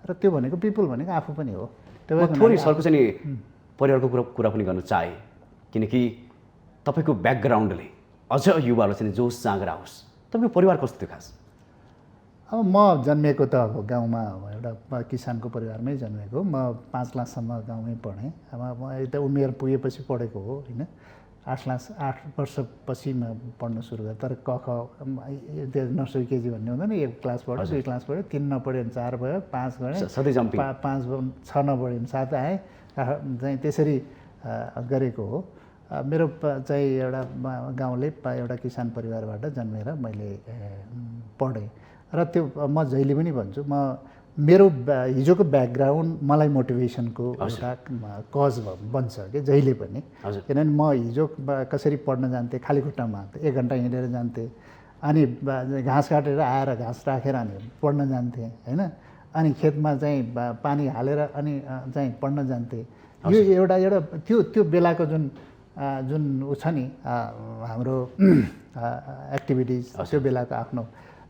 र त्यो भनेको पिपुल भनेको आफू पनि हो। थोरै सरको चाहिँ परिवारको कुरा पनि गर्न चाहे, किनकि तपाईँको ब्याकग्राउन्डले अझ युवाहरू चाहिँ जोस जाँगर आओस्। तपाईँको परिवार कस्तो थियो खास? अब म जन्मिएको त अब गाउँमा एउटा किसानको परिवारमै जन्मेको। म 5 क्लाससम्म गाउँमै पढेँ। अब म यता उमेर पुगेपछि पढेको हो होइन। 8 वर्षपछि म पढ्न सुरु गरेँ। तर क ख नर्सरी केजी भन्ने हुँदैन, 1 क्लास पढ्यो, 2 क्लास पढ्यो, 3 नपढ्यो भने 4 भयो, 5 गएँ, 5 6 नपढ्यो भने 7 आएँ, चाहिँ त्यसरी गरेको हो। मेरो चाहिँ एउटा गाउँले एउटा किसान परिवारबाट जन्मेर मैले पढेँ। र त्यो म जहिले पनि भन्छु, मेरो हिजोको ब्याकग्राउन्ड मलाई मोटिभेसनको एउटा कज बन्छ कि जहिले पनि। किनभने म हिजो कसरी पढ्न जान्थेँ, खाली खुट्टामा 1 घन्टा हिँडेर जान्थेँ, अनि घाँस काटेर आएर घाँस राखेर अनि पढ्न जान्थेँ होइन। अनि खेतमा चाहिँ पानी हालेर अनि चाहिँ पढ्न जान्थेँ। यो एउटा त्यो बेलाको जुन ऊ छ नि हाम्रो एक्टिभिटिज, त्यो बेलाको आफ्नो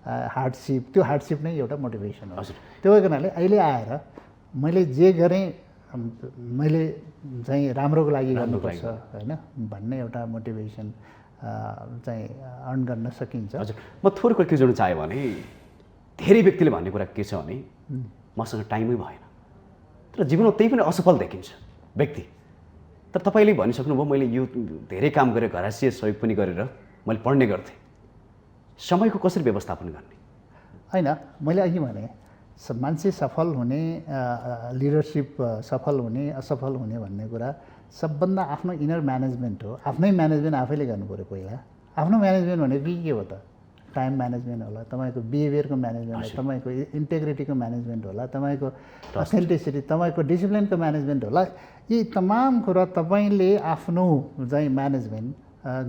हार्डसिप, त्यो हार्डसिप नै एउटा मोटिभेसन हो। त्यो भएको हुनाले अहिले आएर मैले जे गरेँ मैले चाहिँ राम्रोको लागि गर्नुपर्छ होइन भन्ने एउटा मोटिभेसन चाहिँ अर्न गर्न सकिन्छ। हजुर, म थोरै के जोड्न चाहेँ भने धेरै व्यक्तिले भन्ने कुरा के छ भने मसँग टाइमै भएन, तर जीवनमा त्यही पनि असफल देखिन्छ व्यक्ति। तर तपाईँले भनिसक्नुभयो मैले यो धेरै काम गरेँ, घरसिया सहयोग पनि गरेर मैले पढ्ने गर्थेँ। समयको कसरी व्यवस्थापन गर्ने? होइन, मैले अघि भने मान्छे सफल हुने, लिडरसिप सफल हुने असफल हुने भन्ने कुरा सबभन्दा आफ्नो इनर म्यानेजमेन्ट हो। आफ्नै म्यानेजमेन्ट आफैले गर्नु पऱ्यो पहिला। आफ्नो म्यानेजमेन्ट भनेको के हो त? टाइम म्यानेजमेन्ट होला, तपाईँको बिहेभियरको म्यानेजमेन्ट होला, तपाईँको इन्टेग्रिटीको म्यानेजमेन्ट होला, तपाईँको अथेन्टिसिटी, तपाईँको डिसिप्लिनको म्यानेजमेन्ट होला। यी तमाम कुरा तपाईँले आफ्नो चाहिँ म्यानेजमेन्ट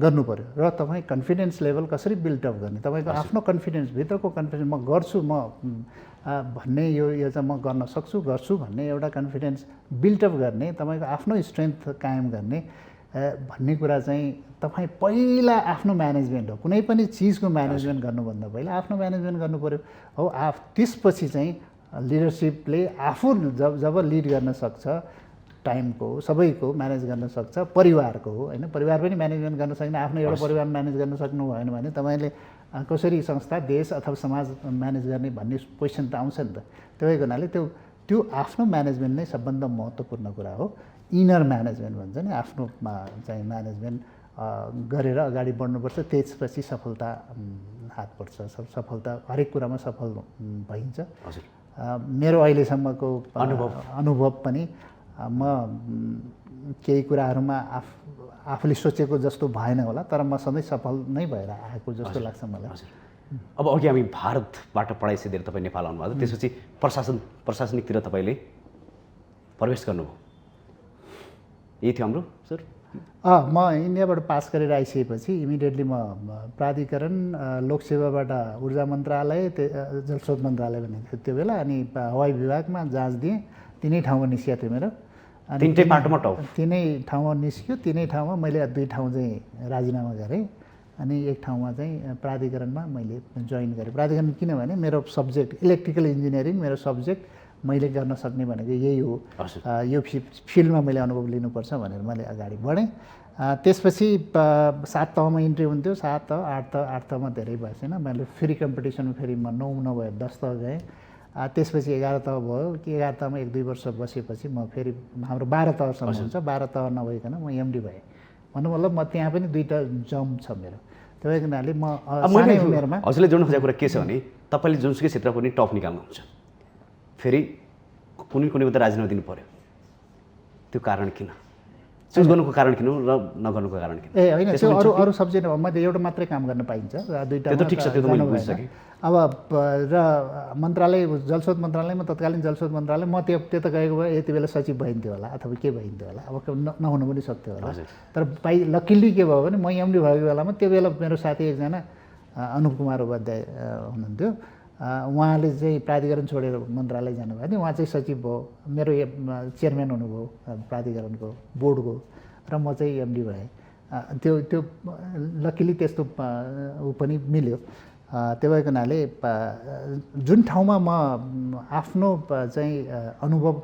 गर्नु पऱ्यो। र तपाईँ कन्फिडेन्स लेभल कसरी बिल्डअप गर्ने, तपाईँको आफ्नो कन्फिडेन्स, भित्रको कन्फिडेन्स, म गर्छु म भन्ने यो चाहिँ म गर्न सक्छु गर्छु भन्ने एउटा कन्फिडेन्स बिल्डअप गर्ने, तपाईँको आफ्नो स्ट्रेन्थ कायम गर्ने भन्ने कुरा चाहिँ तपाईँ पहिला आफ्नो म्यानेजमेन्ट हो। कुनै पनि चिजको म्यानेजमेन्ट गर्नुभन्दा पहिला आफ्नो म्यानेजमेन्ट गर्नु पऱ्यो हो। त्यसपछि चाहिँ लिडरसिपले आफू जब लिड गर्न सक्छ, टाइमको सबैको म्यानेज गर्न सक्छ, परिवारको हो होइन, परिवार पनि म्यानेजमेन्ट गर्न सक्ने, आफ्नो एउटा परिवार म्यानेज गर्न सक्नु भएन भने तपाईँले कसरी संस्था, देश अथवा समाज म्यानेज गर्ने भन्ने क्वेसन त आउँछ नि त। त्यो भएको हुनाले त्यो आफ्नो म्यानेजमेन्ट नै सबभन्दा महत्त्वपूर्ण कुरा हो। इनर म्यानेजमेन्ट भन्छ नि, आफ्नो चाहिँ म्यानेजमेन्ट गरेर अगाडि बढ्नुपर्छ, त्यसपछि सफलता हात पर्छ। सफलता हरेक कुरामा सफल भइन्छ। मेरो अहिलेसम्मको अनुभव पनि म केही कुराहरूमा आफूले सोचेको जस्तो भएन होला, तर म सधैँ सफल नै भएर आएको जस्तो लाग्छ मलाई। अब अघि हामी भारतबाट पढाइ सिधेर तपाईँ नेपाल आउनुभएको, त्यसपछि प्रशासनिकतिर तपाईँले प्रवेश गर्नुभयो, यही थियो हाम्रो सर? म इन्डियाबाट पास गरेर आइसकेपछि इमिडिएटली म प्राधिकरण, लोकसेवाबाट ऊर्जा मन्त्रालय, जलस्रोत मन्त्रालय भनेको थियो त्यो बेला, अनि हवाई विभागमा जाँच दिएँ। तिनै ठाउँमा निस्किएको थियो मेरो। तिनटै बाटोमा तिनै ठाउँमा निस्क्यो। तिनै ठाउँमा मैले 2 ठाउँ चाहिँ राजीनामा गरेँ, अनि एक ठाउँमा चाहिँ प्राधिकरणमा मैले जोइन गरेँ। प्राधिकरण किनभने मेरो सब्जेक्ट इलेक्ट्रिकल इन्जिनियरिङ, मेरो सब्जेक्ट मैले गर्न सक्ने भनेको यही हो, यो फिल्डमा मैले अनुभव लिनुपर्छ भनेर मैले अगाडि बढेँ। त्यसपछि 7 तहमा इन्ट्री हुन्थ्यो, 7 तह 8 तहमा धेरै भएन। मैले फेरि कम्पिटिसनमा फेरि म 9 नभए 10 तह गएँ। त्यसपछि 11 तह भयो। 11 तहमा 1-2 वर्ष बसेपछि म फेरि, हाम्रो 12 तहसम्म हुन्छ, 12 तह नभइकन म एमडी भएँ। भन्नु मतलब म त्यहाँ पनि 2टा जम्प छ मेरो। त्यही हुनाले म सानै उमेरमा हजुरले जोड्नु खोजेको कुरा के छ भने तपाईँले जुनसुकै क्षेत्र पनि टप निकाल्नुहुन्छ, फेरि कुनै मात्रै राजीनामा दिनु पर्यो, त्यो कारण किन? चुज गर्नुको कारण किन र नगर्नुको कारण किन? होइन, त्यो अरू सब्जेक्ट मैले एउटा मात्रै काम गर्न पाइन्छ, 2टा त्यो त ठिक छ, त्यो त मैले बुझिसकेँ। अब र मन्त्रालय, जलस्रोत मन्त्रालयमा, तत्कालीन जलस्रोत मन्त्रालय, म त्यता गएको भए यति बेला सचिव भइन्थ्यो होला अथवा के भइन्थ्यो होला, अब नहुनु पनि सक्थ्यो होला। तर लकिली के भयो भने म एमडी भएको बेलामा, त्यो बेला मेरो साथी एकजना अनुप कुमार उपाध्याय हुनुहुन्थ्यो, उहाँले चाहिँ प्राधिकरण छोडेर मन्त्रालय जानुभयो थियो। उहाँ चाहिँ सचिव भयो, मेरो चेयरम्यान हुनुभयो प्राधिकरणको बोर्डको, र म चाहिँ एमडी भएँ। त्यो लकिली त्यस्तो ऊ पनि मिल्यो। त्यो भएको हुनाले जुन ठाउँमा म आफ्नो चाहिँ अनुभव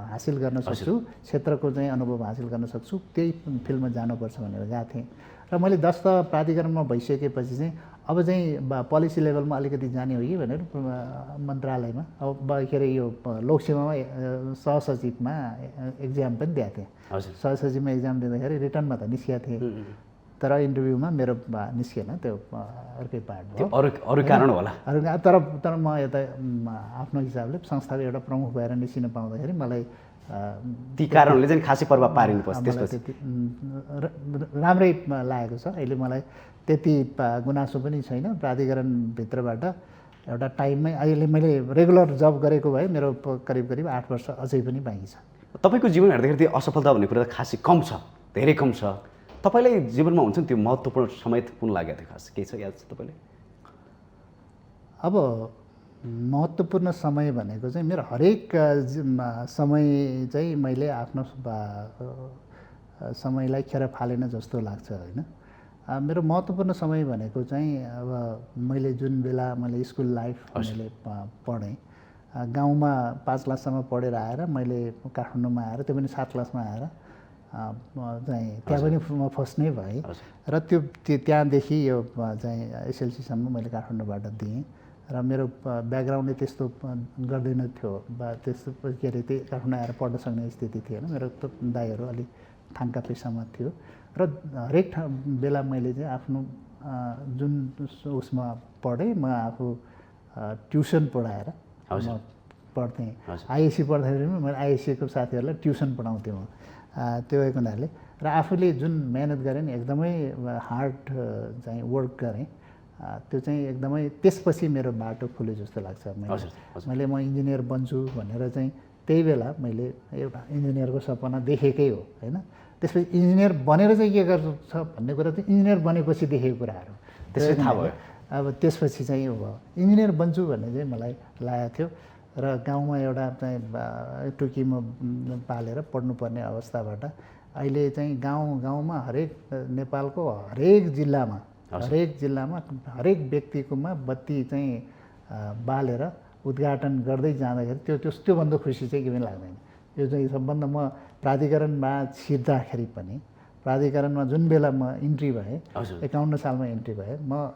हासिल गर्न सक्छु, क्षेत्रको चाहिँ अनुभव हासिल गर्न सक्छु, त्यही फिल्डमा जानुपर्छ भनेर गएको थिएँ। र मैले 10 तह प्राधिकरणमा भइसकेपछि चाहिँ अब चाहिँ पोलिसी लेभलमा अलिकति जाने हो कि भनेर मन्त्रालयमा, अब के अरे यो लोकसेवामा सहसचिवमा एक्जाम पनि दिएको थिएँ। सहसचिवमा एक्जाम दिँदाखेरि रिटर्नमा त निस्किएको थिएँ, तर इन्टरभ्यूमा मेरो निस्किएन, त्यो अर्कै पार्ट भयो, अरू कारण होला। तर म यता आफ्नो हिसाबले संस्थाको एउटा प्रमुख भएर निस्किन पाउँदाखेरि मलाई ती कारणले चाहिँ खासै प्रभाव पारेन। त्यसपछि राम्रै लागेको छ। अहिले मलाई त्यति गुनासो पनि छैन प्राधिकरणभित्रबाट। एउटा टाइममै अहिले मैले रेगुलर जब गरेको भए मेरो करिब 8 वर्ष अझै पनि बाँकी छ। तपाईँको जीवन हेर्दाखेरि असफलता भन्ने कुरा त खासै कम छ, धेरै कम छ। तपाईँलाई जीवनमा हुन्छ नि त्यो महत्त्वपूर्ण समय कुन लागेको थियो, खास केही छ याद छ तपाईँले? अब महत्त्वपूर्ण समय भनेको चाहिँ मेरो हरेक समय चाहिँ मैले आफ्नो समयलाई खेर फालेन जस्तो लाग्छ होइन। मेरो महत्त्वपूर्ण समय भनेको चाहिँ अब मैले जुन बेला मैले स्कुल लाइफ मैले पढेँ, गाउँमा 5 क्लाससम्म पढेर आएर मैले काठमाडौँमा आएर, त्यो पनि 7 क्लासमा आएर चाहिँ त्यहाँ पनि म फर्स्ट नै भएँ। र त्यहाँदेखि यो चाहिँ एसएलसीसम्म मैले काठमाडौँबाट दिएँ। र मेरो ब्याकग्राउन्डले त्यस्तो गर्दैन थियो, त्यस्तो के अरे त्यही काठमाडौँ आएर पढ्न सक्ने स्थिति थिएन। मेरो त दाइहरू अलिक थाङ्का पेसामा थियो, र हरेक बेला मैले चाहिँ आफ्नो जुन उसमा पढेँ, म आफू ट्युसन पढाएर म पढ्थेँ। आइएससी पढ्दाखेरि पनि मैले आइएससीको साथीहरूलाई ट्युसन पढाउँथेँ म। त्यो भएको हुनाले र आफूले जुन मेहनत गरेँ नि, एकदमै हार्ड चाहिँ वर्क गरेँ, त्यो चाहिँ एकदमै त्यसपछि मेरो बाटो खुल्यो जस्तो लाग्छ। मैले म इन्जिनियर बन्छु भनेर चाहिँ त्यही बेला मैले एउटा इन्जिनियरको सपना देखेकै हो होइन। त्यसपछि इन्जिनियर बनेर चाहिँ के गर्छ भन्ने कुरा चाहिँ इन्जिनियर बनेपछि देखेको कुराहरू त्यसै थाहा भयो। अब त्यसपछि चाहिँ भयो इन्जिनियर बन्छु भन्ने चाहिँ मलाई लागेको थियो। र गाउँमा एउटा चाहिँ टुकीमा पालेर पढ्नुपर्ने अवस्थाबाट अहिले चाहिँ गाउँमा हरेक नेपालको हरेक जिल्लामा हरेक व्यक्तिकोमा बत्ती चाहिँ बालेर उद्घाटन गर्दै जाँदाखेरि त्योभन्दा खुसी चाहिँ के पनि लाग्दैन। यो चाहिँ सबभन्दा म प्राधिकरणमा छिर्दाखेरि पनि, प्राधिकरणमा जुन बेला म इन्ट्री भएँ 51 सालमा इन्ट्री भएँ, म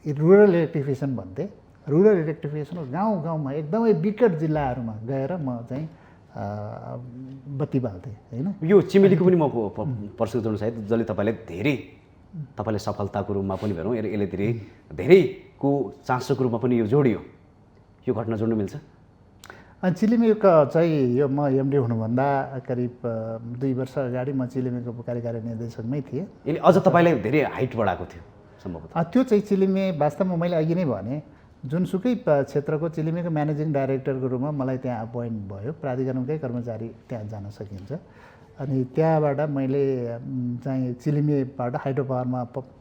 रुरल इलेक्ट्रिफिकेसन भन्थेँ। रुरल इलेक्ट्रिफिकेसन गाउँमा एकदमै विकट जिल्लाहरूमा गएर म चाहिँ बत्ती बाल्थे होइन। यो चिमेलीको पनि म प्रश्न जोड्न चाहे जसले तपाईँलाई धेरै तपाईँले सफलताको रूपमा पनि भनौँ यसले धेरैको चासोको रूपमा पनि यो जोडियो, यो घटना जोड्न मिल्छ? चिलिमेको चाहिँ यो म एमडी हुनुभन्दा करिब 2 वर्ष अगाडि म चिलिमेको कार्यकारी निर्देशकमै थिएँ। यसले अझ तपाईँलाई धेरै हाइट बढाएको थियो सम्भवतः? त्यो चाहिँ चिलिमे वास्तवमा मैले अघि नै भने जुनसुकै क्षेत्रको चिलिमेको म्यानेजिङ डाइरेक्टरको रूपमा मलाई त्यहाँ अपोइन्ट भयो, प्राधिकरणकै कर्मचारी त्यहाँ जान सकिन्छ। अनि त्यहाँबाट मैले चाहिँ चिलिमेबाट हाइड्रो पावरमा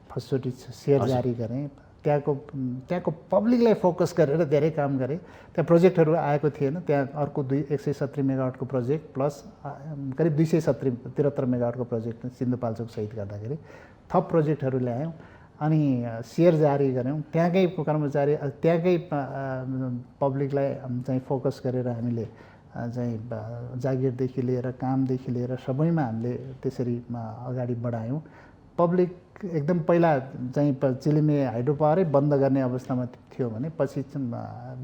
फर्स्टचोटि सेयर जारी गरेँ। त्यहाँको पब्लिकलाई फोकस गरेर धेरै काम गरेँ। त्यहाँ प्रोजेक्टहरू आएको थिएन, त्यहाँ अर्को 170 मेगावाटको प्रोजेक्ट प्लस करिब 273 मेगावाटको प्रोजेक्ट सिन्धुपाल्चोक सहित गर्दाखेरि थप प्रोजेक्टहरू ल्यायौँ अनि सेयर जारी गऱ्यौँ। त्यहाँकै कर्मचारी त्यहाँकै पब्लिकलाई चाहिँ फोकस गरेर हामीले चाहिँ जागिरदेखि लिएर कामदेखि लिएर सबैमा हामीले त्यसरी अगाडि बढायौँ। पब्लिक एकदम पहिला चाहिँ चिलिमे हाइड्रो पावरै बन्द गर्ने अवस्थामा थियो भने पछि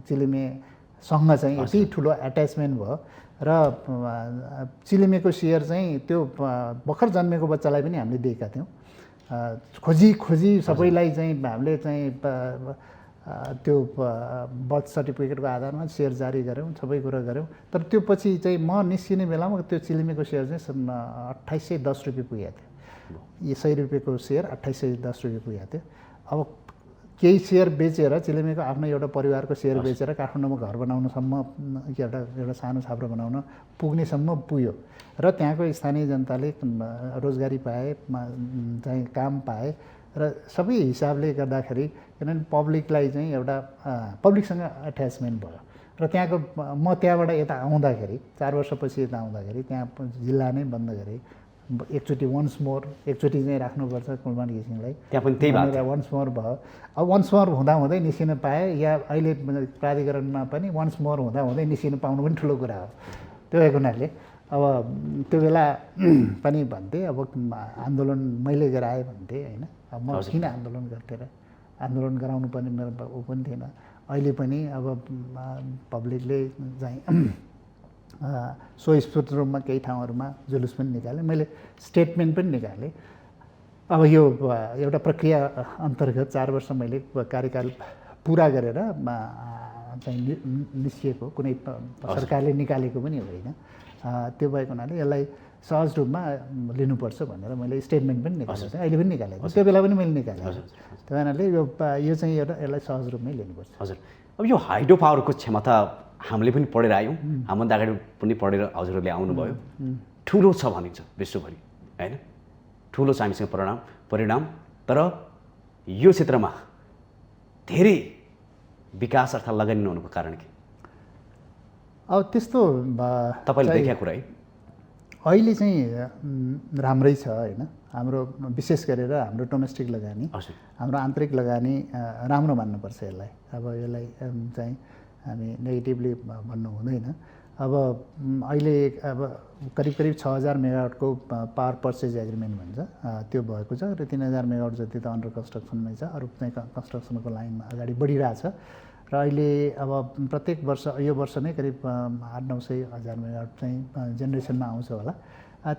चिलिमेसँग चाहिँ यति ठुलो एट्याचमेन्ट भयो र चिलिमेको सेयर चाहिँ त्यो भर्खर जन्मेको बच्चालाई पनि हामीले दिएका थियौँ। खोजी सबैलाई चाहिँ हामीले चाहिँ त्यो बर्थ सर्टिफिकेटको आधारमा सेयर जारी गऱ्यौँ, सबै कुरा गऱ्यौँ। तर त्यो पछि चाहिँ म निस्किने बेलामा त्यो चिलिमेको सेयर चाहिँ 2810 रुपियाँ पुगेको थियो। यो 100 रुपियाँको सेयर 2810 रुपियाँ पुगेको थियो। अब केही सेयर बेचेर चिलिमेको आफ्नो एउटा परिवारको सेयर बेचेर काठमाडौँमा घर बनाउनसम्म एउटा सानो छाप्रो बनाउन पुग्नेसम्म पुग्यो र त्यहाँको स्थानीय जनताले रोजगारी पाए, चाहिँ काम पाए र सबै हिसाबले गर्दाखेरि किनभने पब्लिकलाई चाहिँ एउटा पब्लिकसँग एट्याचमेन्ट भयो र त्यहाँको म त्यहाँबाट यता आउँदाखेरि 4 वर्षपछि यता आउँदाखेरि त्यहाँ जिल्ला नै बन्द गरेँ। एकचोटि एकचोटि चाहिँ राख्नुपर्छ कुलमान घिसिङलाई, त्यहाँ पनि त्यही भयो। वन्स मोर भयो। अब वन्स मोर हुँदै निस्किन पाएँ, या अहिले प्राधिकरणमा पनि वन्स मोर हुँदै निस्किन पाउनु पनि ठुलो कुरा हो। त्यो भएको हुनाले अब त्यो बेला पनि भन्थे अब आन्दोलन मैले गराएँ भन्थे होइन। अब म किन आन्दोलन गर्थेँ र आन्दोलन गराउनु पर्ने मेरो ऊ पनि थिएन। अहिले पनि अब पब्लिकले चाहिँ स्वस्फूर्त रूपमा केही ठाउँहरूमा जुलुस पनि निकालेँ, मैले स्टेटमेन्ट पनि निकालेँ। अब यो एउटा प्रक्रिया अन्तर्गत 4 वर्ष मैले कार्यकाल पुरा गरेर चाहिँ निस्किएको, कुनै सरकारले निकालेको पनि होइन। त्यो भएको हुनाले यसलाई सहज रूपमा लिनुपर्छ भनेर मैले स्टेटमेन्ट पनि निकालेको थिएँ, अहिले पनि निकालेको, त्यो बेला पनि मैले निकालेको। त्यो हुनाले यो चाहिँ एउटा यसलाई सहज रूपमै लिनुपर्छ। हजुर, अब यो हाइड्रो पावरको क्षमता हामीले पनि पढेर आयौँ, हामीभन्दा अगाडि पनि पढेर हजुरहरूले आउनुभयो। ठुलो छ भनिन्छ विश्वभरि होइन, ठुलो छ हामीसँग परिणाम। तर यो क्षेत्रमा धेरै विकास अर्थात् लगानी नहुनुको कारण के? अब त्यस्तो तपाईँले देखेको कुरा है अहिले चाहिँ राम्रै छ होइन। हाम्रो विशेष गरेर हाम्रो डोमेस्टिक लगानी, हाम्रो आन्तरिक लगानी राम्रो मान्नुपर्छ यसलाई। अब यसलाई चाहिँ हामी नेगेटिभली भन्नु हुँदैन। अब अहिले अब करिब 6000 मेगावाटको पावर पर्चेज एग्रिमेन्ट भन्छ त्यो भएको छ र 3000 मेगावाट जति त अन्डर कन्स्ट्रक्सनमै छ, अरू चाहिँ कन्स्ट्रक्सनको लाइनमा अगाडि बढिरहेछ। र अहिले अब प्रत्येक वर्ष यो वर्ष नै करिब 800-900 मेगावाट चाहिँ जेनेरेसनमा आउँछ होला।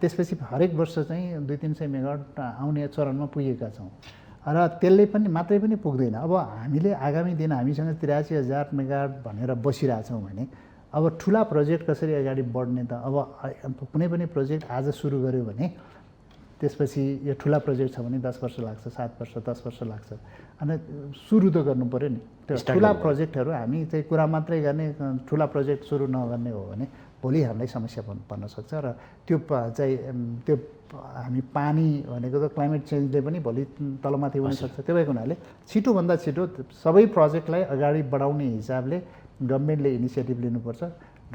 त्यसपछि हरेक वर्ष चाहिँ 200-300 मेगावाट आउने चरणमा पुगेका छौँ र त्यसले पनि मात्रै पनि पुग्दैन। अब हामीले आगामी दिन हामीसँग 83,000 मेगावाट भनेर बसिरहेछौँ भने अब ठुला प्रोजेक्ट कसरी अगाडि बढ्ने त? अब कुनै पनि प्रोजेक्ट आज सुरु गऱ्यो भने त्यसपछि यो ठुला प्रोजेक्ट छ भने 10 वर्ष लाग्छ, 7 वर्ष 10 वर्ष लाग्छ। अनि सुरु त गर्नु पऱ्यो नि। त्यो ठुला प्रोजेक्टहरू हामी चाहिँ कुरा मात्रै गर्ने, ठुला प्रोजेक्ट सुरु नगर्ने हो भने भोलि हामीलाई समस्या पर्न सक्छ। र त्यो चाहिँ त्यो हामी पानी भनेको त क्लाइमेट चेन्जले पनि भोलि तलमाथि हुन सक्छ। त्यो भएको हुनाले छिटोभन्दा छिटो सबै प्रोजेक्टलाई अगाडि बढाउने हिसाबले गभर्मेन्टले इनिसिएटिभ लिनुपर्छ।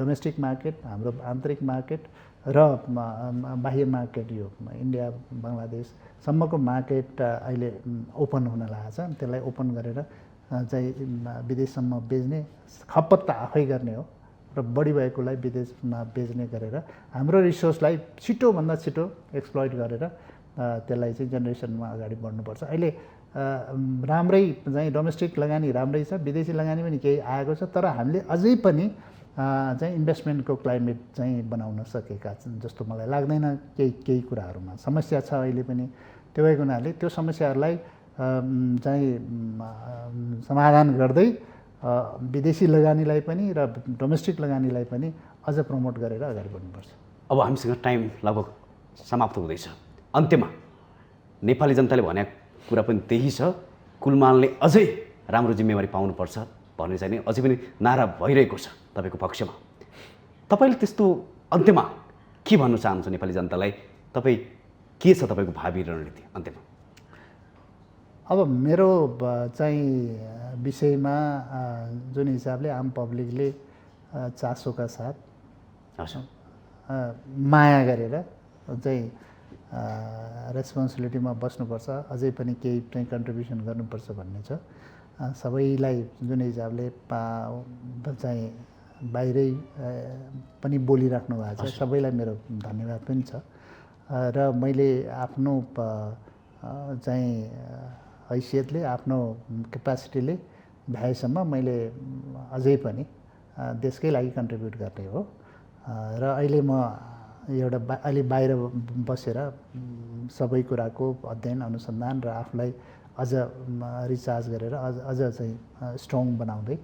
डोमेस्टिक मार्केट, हाम्रो आन्तरिक मार्केट र बाह्य मार्केट, यो इन्डिया बङ्गलादेशसम्मको मार्केट अहिले ओपन हुन लागेको छ। त्यसलाई ओपन गरेर चाहिँ विदेशसम्म बेच्ने, खपत त आफै गर्ने हो र बढी भएकोलाई विदेशमा बेच्ने गरेर हाम्रो रिसोर्सलाई छिटोभन्दा छिटो एक्सप्लोइट गरेर त्यसलाई चाहिँ जेनेरेसनमा अगाडि बढ्नुपर्छ। अहिले राम्रै चाहिँ डोमेस्टिक लगानी राम्रै छ, विदेशी लगानी पनि केही आएको छ। तर हामीले अझै पनि चाहिँ इन्भेस्टमेन्टको क्लाइमेट चाहिँ बनाउन सकेका छन् जस्तो मलाई लाग्दैन। केही कुराहरूमा समस्या छ अहिले पनि। त्यो भएको हुनाले त्यो समस्याहरूलाई चाहिँ समाधान गर्दै विदेशी लगानीलाई पनि र डोमेस्टिक लगानीलाई पनि अझ प्रमोट गरेर अगाडि बढ्नुपर्छ। अब हामीसँग टाइम लगभग समाप्त हुँदैछ। अन्त्यमा नेपाली जनताले भनेको कुरा पनि त्यही छ, कुलमालले अझै राम्रो जिम्मेवारी पाउनुपर्छ भन्ने चाहिँ नि अझै पनि नारा भइरहेको छ तपाईँको पक्षमा। तपाईँले त्यस्तो अन्त्यमा के भन्न चाहनुहुन्छ नेपाली जनतालाई? तपाईँ के छ तपाईँको भावी रणनीति अन्त्यमा? अब मेरो चाहिँ विषयमा जुन हिसाबले आम पब्लिकले चासोका साथ माया गरेर चाहिँ रेस्पोन्सिबिलिटीमा बस्नुपर्छ, अझै पनि केही चाहिँ कन्ट्रिब्युसन गर्नुपर्छ भन्ने छ। सबैलाई जुन हिसाबले चाहिँ बाहिरै पनि बोलिराख्नु भएको छ, सबैलाई मेरो धन्यवाद पनि छ। र मैले आफ्नो चाहिँ हैसियतले, आफ्नो क्यापासिटीले भ्याएसम्म मैले अझै पनि देशकै लागि कन्ट्रिब्युट गर्ने हो। र अहिले म अहिले बाहिर बसेर सबै कुराको अध्ययन अनुसन्धान र आफूलाई अझ रिचार्ज गरेर अझ चाहिँ स्ट्रङ बनाउँदै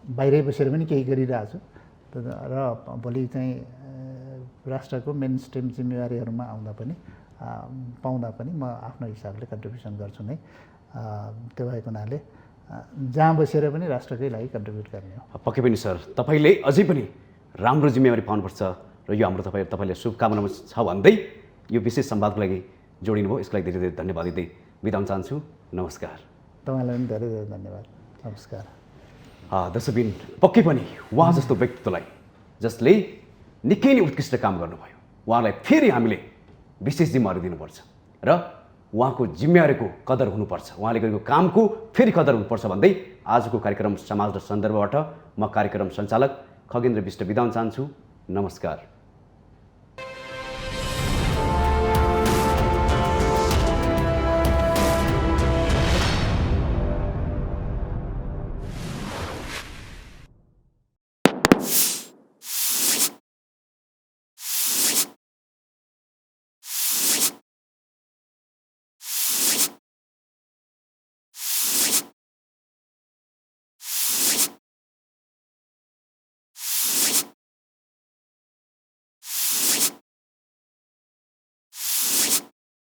बाहिरै बसेर पनि केही गरिरहेको छु। र भोलि चाहिँ राष्ट्रको मेन स्ट्रिम जिम्मेवारीहरूमा पाउँदा पनि म आफ्नो हिसाबले कन्ट्रिब्युसन गर्छु नै। त्यो भएको हुनाले जहाँ बसेर पनि राष्ट्रकै लागि कन्ट्रिब्युट गर्ने हो। पक्कै पनि सर, तपाईँले अझै पनि राम्रो जिम्मेवारी पाउनुपर्छ र यो हाम्रो तपाईँलाई शुभकामना छ भन्दै यो विशेष संवादको लागि जोडिनु भयो। यसको लागि धेरै धेरै धन्यवाद दिँदै बिदा हुन चाहन्छु। नमस्कार। तपाईँलाई पनि धेरै धेरै धन्यवाद। नमस्कार। दर्शकबिन, पक्कै पनि उहाँ जस्तो व्यक्तित्वलाई जसले निकै नै उत्कृष्ट काम गर्नुभयो, उहाँलाई फेरि हामीले विशेष जिम्मेवारी दिनुपर्छ र उहाँको जिम्मेवारीको कदर हुनुपर्छ, उहाँले गरेको कामको फेरि कदर हुनुपर्छ भन्दै आजको कार्यक्रम समाज र सन्दर्भबाट म कार्यक्रम सञ्चालक खगेन्द्र विष्ट बिदा हुन चाहन्छु। नमस्कार।